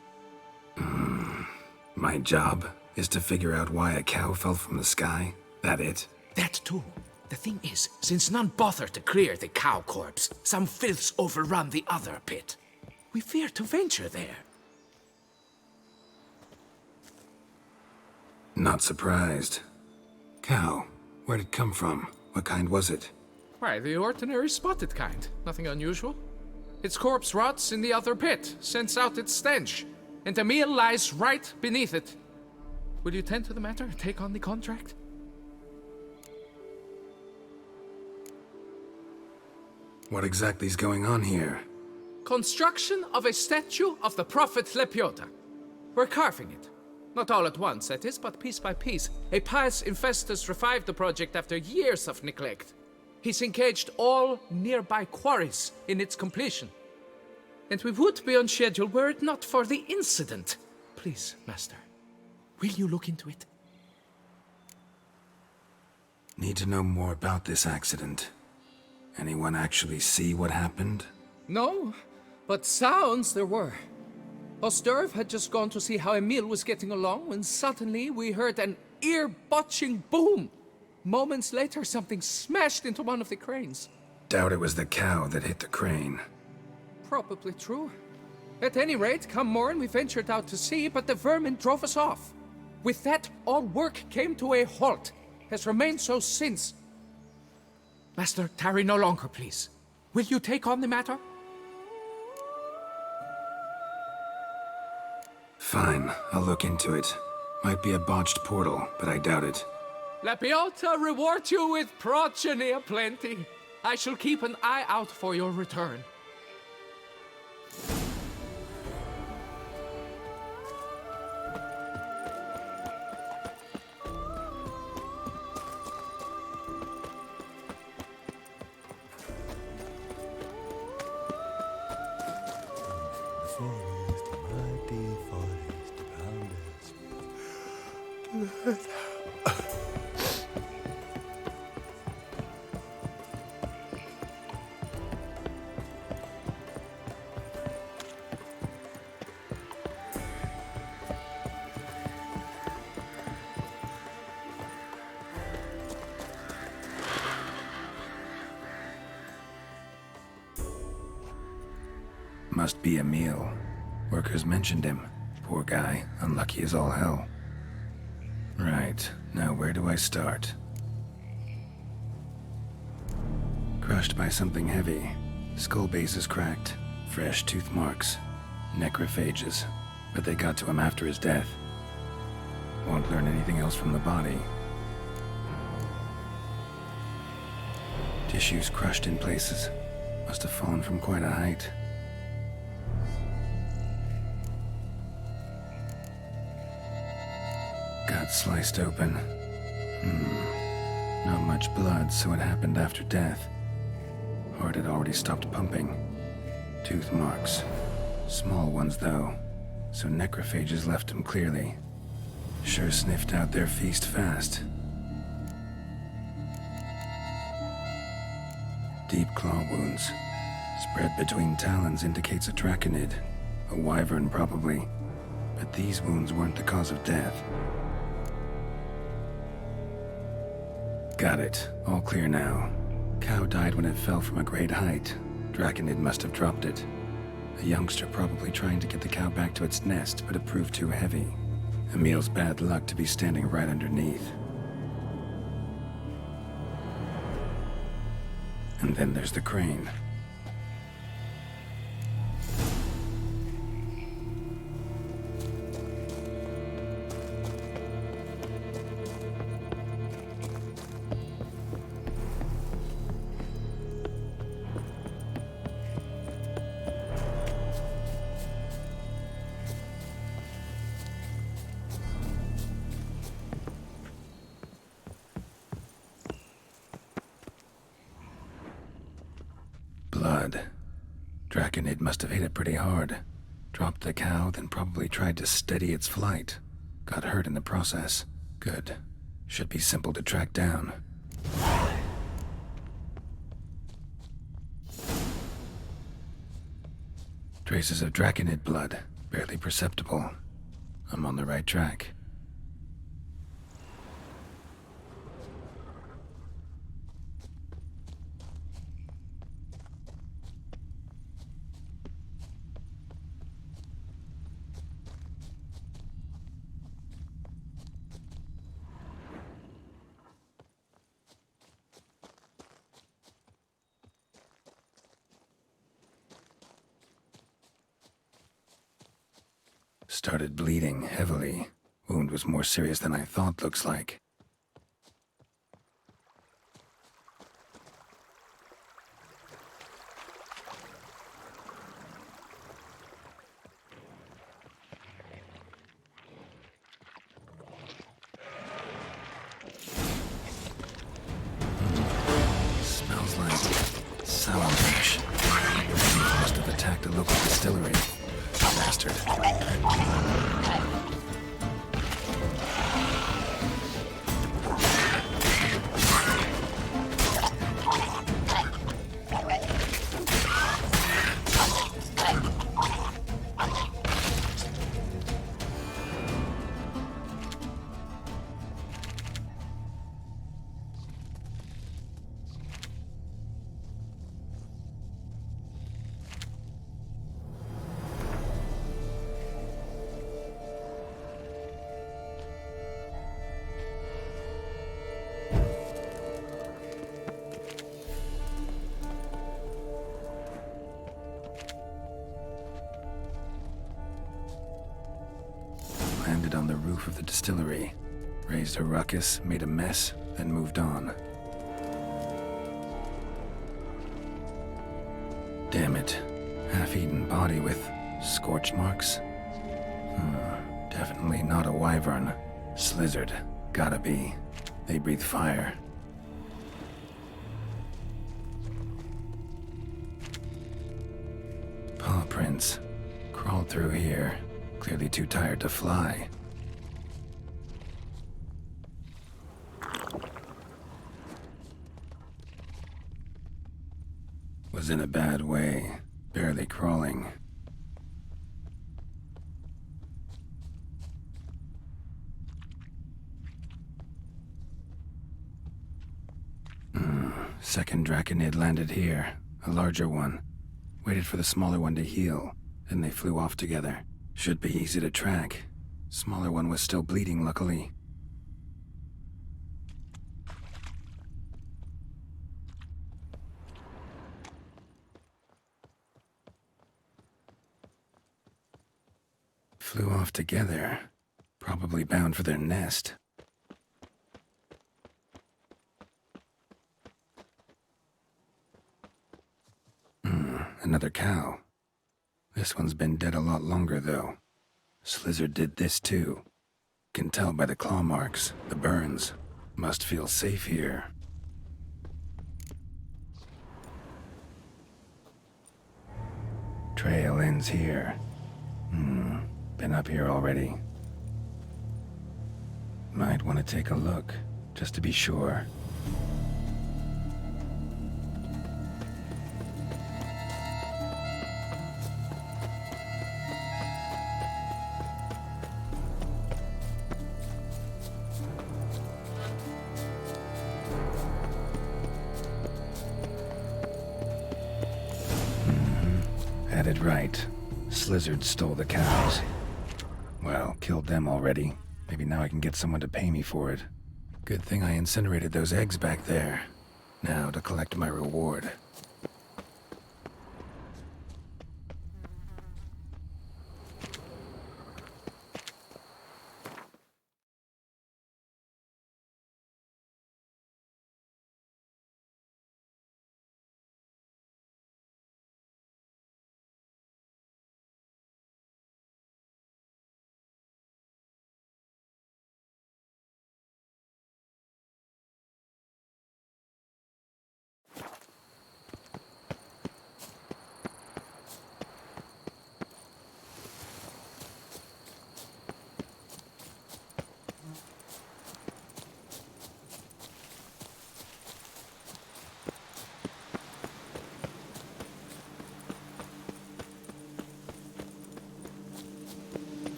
My job is to figure out why a cow fell from the sky? That it? That too. The thing is, since none bother to clear the cow corpse, some filths overrun the other pit. We fear to venture there. Not surprised. Cow, where'd it come from? What kind was it? Why, the ordinary spotted kind. Nothing unusual. Its corpse rots in the other pit, sends out its stench, and Emil lies right beneath it. Will you tend to the matter, take on the contract? What exactly is going on here? Construction of a statue of the prophet Lepiota. We're carving it. Not all at once, that is, but piece by piece. A pious infestus revived the project after years of neglect. He's engaged all nearby quarries in its completion. And we would be on schedule were it not for the incident. Please, Master, will you look into it? Need to know more about this accident. Anyone actually see what happened? No, but sounds there were. Osturv had just gone to see how Emil was getting along when suddenly we heard an ear-botching boom. Moments later, something smashed into one of the cranes. Doubt it was the cow that hit the crane. Probably true. At any rate, come morn we ventured out to sea, but the vermin drove us off. With that, all work came to a halt. Has remained so since. Master, tarry no longer, please. Will you take on the matter? Fine, I'll look into it. Might be a botched portal, but I doubt it. Lepiota reward you with progeny aplenty. I shall keep an eye out for your return. Must be Emil. Workers mentioned him. Poor guy, unlucky as all hell. Right, now where do I start? Crushed by something heavy. Skull base is cracked. Fresh tooth marks. Necrophages. But they got to him after his death. Won't learn anything else from the body. Tissues crushed in places. Must have fallen from quite a height. Gut sliced open. Not much blood, so it happened after death. Heart had already stopped pumping. Tooth marks. Small ones, though, so necrophages left him clearly. Sure sniffed out their feast fast. Deep claw wounds. Spread between talons indicates a draconid. A wyvern, probably. But these wounds weren't the cause of death. Got it. All clear now. Cow died when it fell from a great height. Draconid must have dropped it. A youngster probably trying to get the cow back to its nest, but it proved too heavy. Emil's bad luck to be standing right underneath. And then there's the crane. Blood. Draconid must have hit it pretty hard. Dropped the cow, then probably tried to steady its flight. Got hurt in the process. Good. Should be simple to track down. Traces of Draconid blood. Barely perceptible. I'm on the right track. Started bleeding heavily. Wound was more serious than I thought, looks like. Sourmash. He must have attacked a local distillery. Bastard. Landed on the roof of the distillery, raised a ruckus, made a mess, then moved on. Damn it. Half-eaten body with scorch marks? Definitely not a wyvern. Slizzard. Gotta be. They breathe fire. Paw prints. Crawled through here. Clearly too tired to fly. Was in a bad way. Barely crawling. Second Draconid landed here. A larger one. Waited for the smaller one to heal. Then they flew off together. Should be easy to track. Smaller one was still bleeding, luckily. Flew off together. Probably bound for their nest. Another cow. This one's been dead a lot longer, though. Slizzard did this, too. Can tell by the claw marks, the burns. Must feel safe here. Trail ends here. Been up here already. Might want to take a look, just to be sure. Had it right. Slizzard stole the cows. Well, killed them already. Maybe now I can get someone to pay me for it. Good thing I incinerated those eggs back there. Now to collect my reward.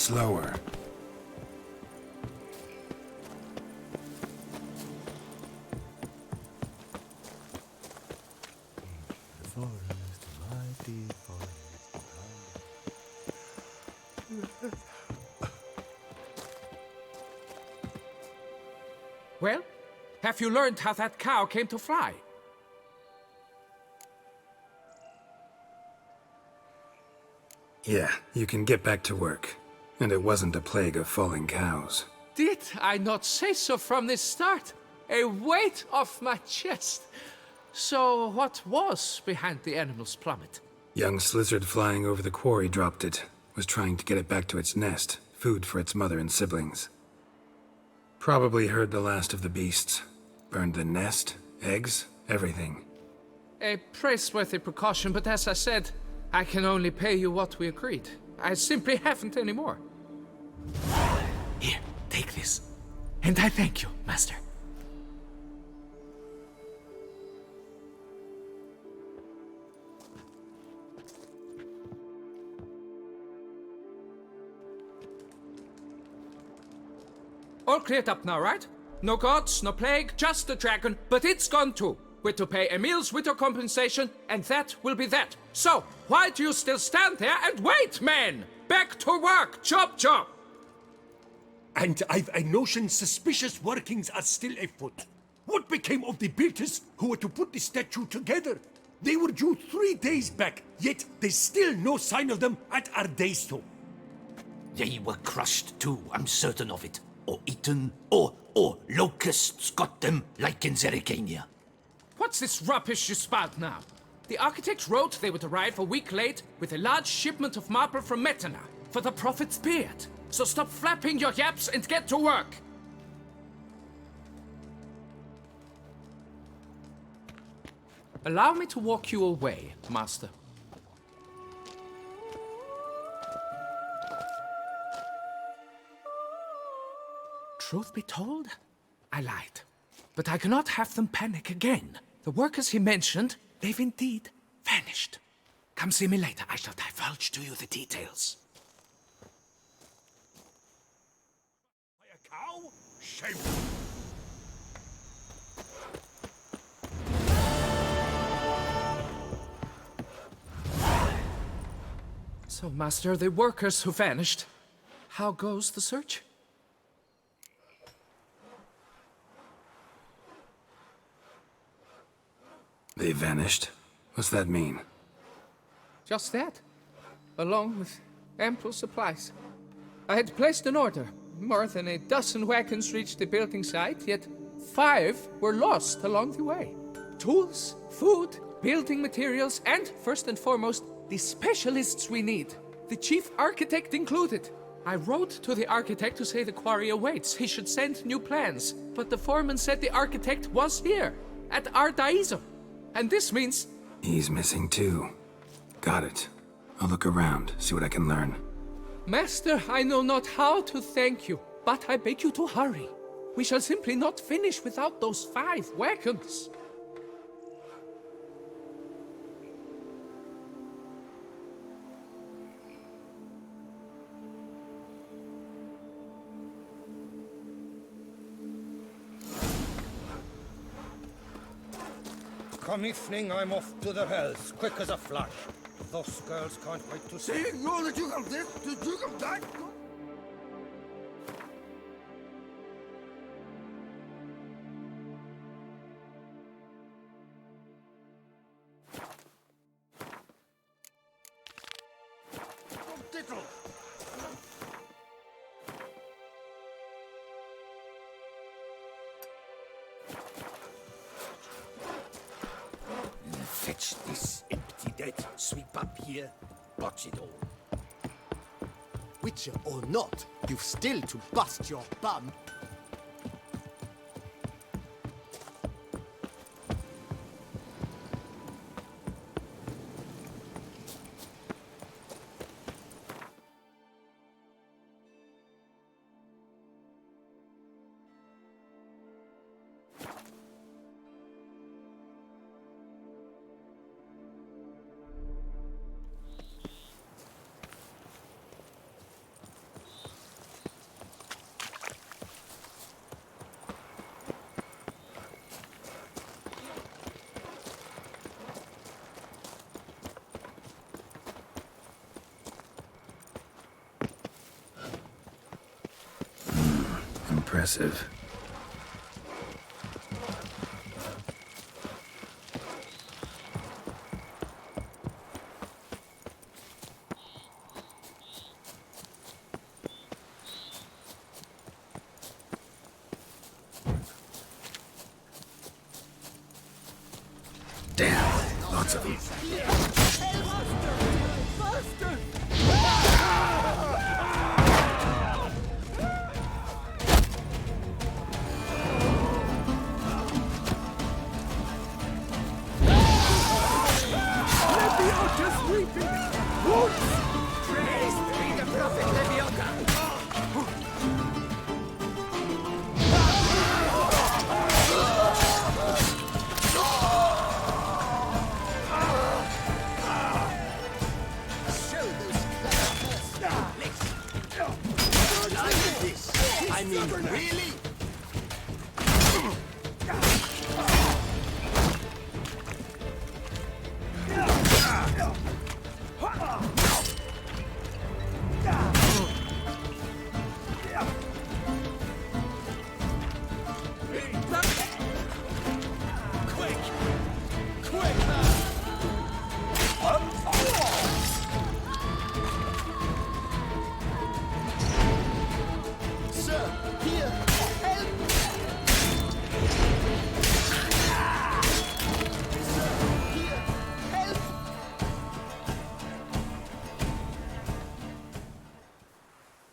Slower. Well, have you learned how that cow came to fly? Yeah, you can get back to work. And it wasn't a plague of falling cows. Did I not say so from the start? A weight off my chest. So what was behind the animal's plummet? Young Slizzard flying over the quarry dropped it. Was trying to get it back to its nest. Food for its mother and siblings. Probably heard the last of the beasts. Burned the nest, eggs, everything. A praiseworthy precaution, but as I said, I can only pay you what we agreed. I simply haven't any more. Here, take this. And I thank you, Master. All cleared up now, right? No gods, no plague, just the dragon, but it's gone too. We're to pay Emil's widow compensation, and that will be that. So, why do you still stand there and wait, men? Back to work! Chop, chop! And I've a notion suspicious workings are still afoot. What became of the builders who were to put the statue together? They were due 3 days back, yet there's still no sign of them at Ardeisto. They were crushed too, I'm certain of it. Or eaten, or locusts got them, like in Zerrikania. What's this rubbish you spout now? The architect wrote they would arrive a week late with a large shipment of marble from Metana for the prophet's beard. So stop flapping your yaps and get to work! Allow me to walk you away, Master. Truth be told, I lied. But I cannot have them panic again. The workers he mentioned, they've indeed vanished. Come see me later. I shall divulge to you the details. A cow? Shame. So, Master, the workers who vanished, how goes the search? They vanished? What's that mean? Just that, along with ample supplies. I had placed an order. More than a dozen wagons reached the building site, yet 5 were lost along the way. Tools, food, building materials, and, first and foremost, the specialists we need. The chief architect included. I wrote to the architect to say the quarry awaits. He should send new plans. But the foreman said the architect was here, at Ardeisto. And this means... He's missing too. Got it. I'll look around, see what I can learn. Master, I know not how to thank you, but I beg you to hurry. We shall simply not finish without those 5 wagons. Come evening, I'm off to the hells, quick as a flash. Those girls can't wait to see. You're the Duke of this, the Duke of that. Fetch this empty dead, sweep up here, botch it all. Witcher or not, you've still to bust your bum. impressive. Damn, lots of them. I mean, really?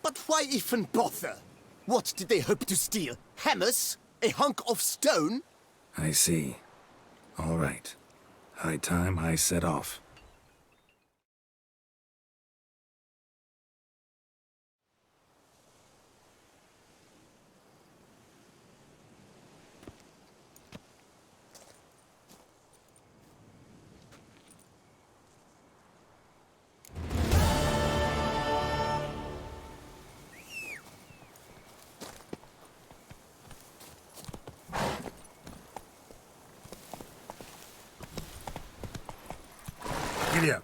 But why even bother? What did they hope to steal? Hammers? A hunk of stone? I see. All right. High time I set off. Giddy up.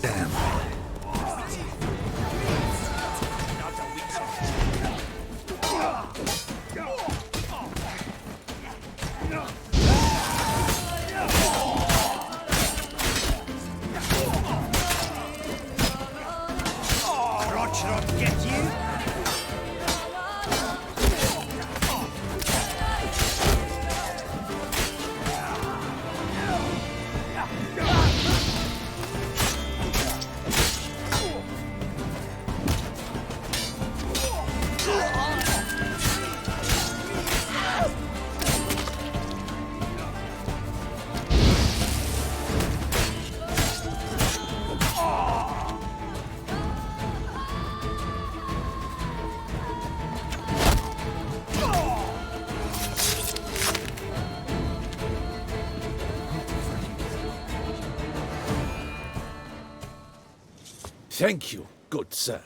Damn. Get you? Thank you, good sir.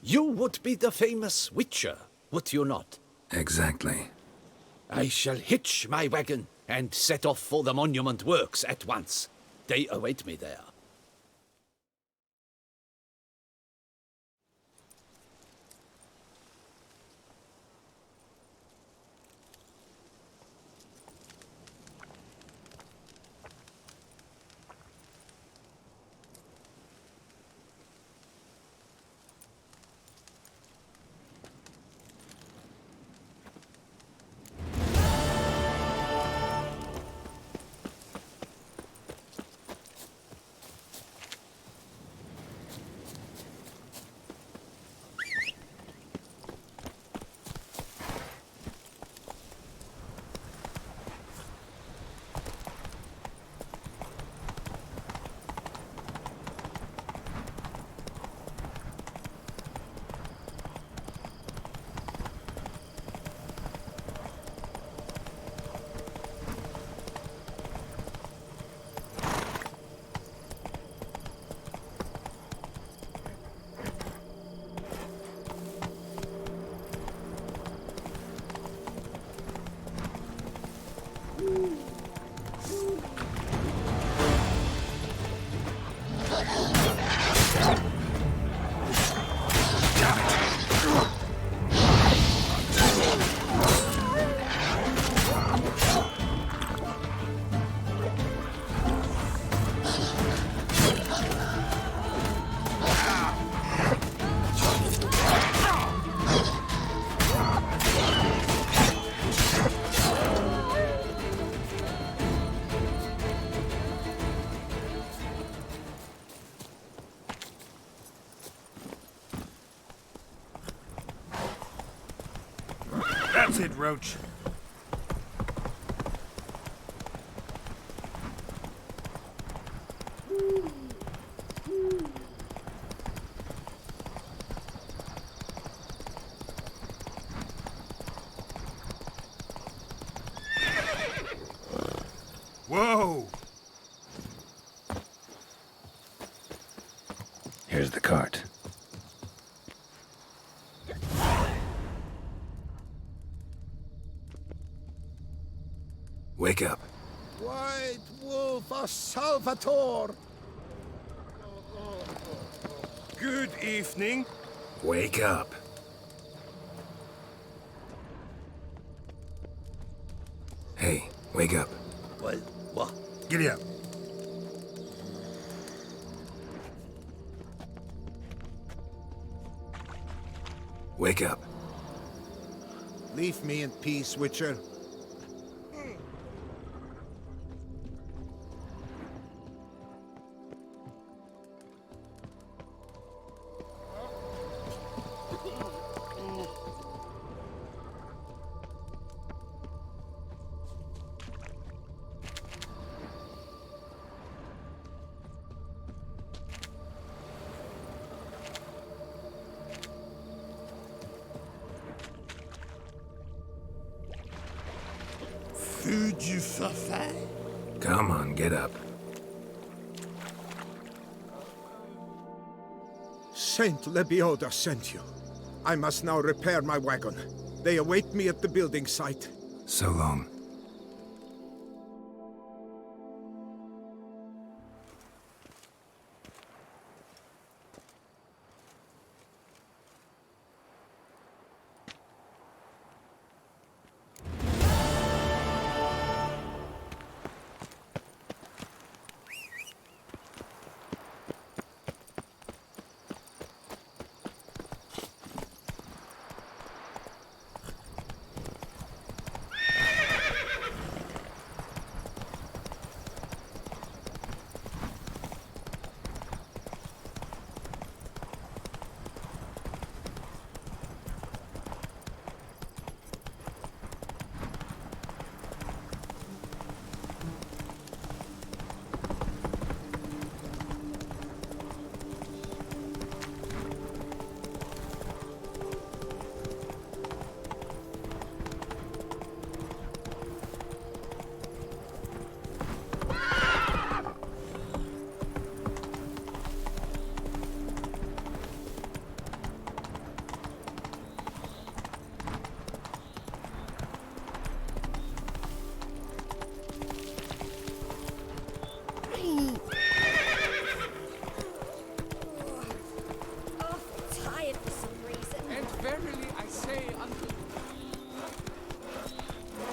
You would be the famous Witcher, would you not? Exactly. I shall hitch my wagon and set off for the monument works at once. They await me there. That's it, Roach. Whoa! Here's the cart. Wake up. White Wolf of Salvatore! Good evening. Wake up. Hey, wake up. What? Giddy up. Wake up. Leave me in peace, Witcher. Feu du Fafin? Come on, get up. Saint Lebioda sent you. I must now repair my wagon. They await me at the building site. So long.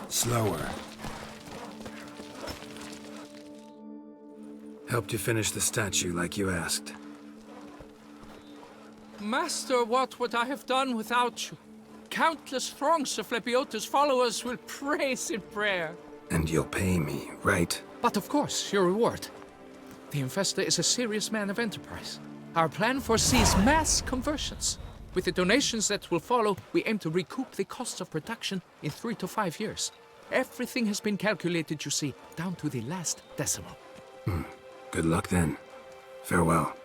Slower. Helped you finish the statue like you asked. Master, what would I have done without you? Countless throngs of Lebioda's followers will praise in prayer. And you'll pay me, right? But of course, your reward. The Infesta is a serious man of enterprise. Our plan foresees mass conversions. With the donations that will follow, we aim to recoup the costs of production in 3 to 5 years. Everything has been calculated, you see, down to the last decimal. Good luck then. Farewell.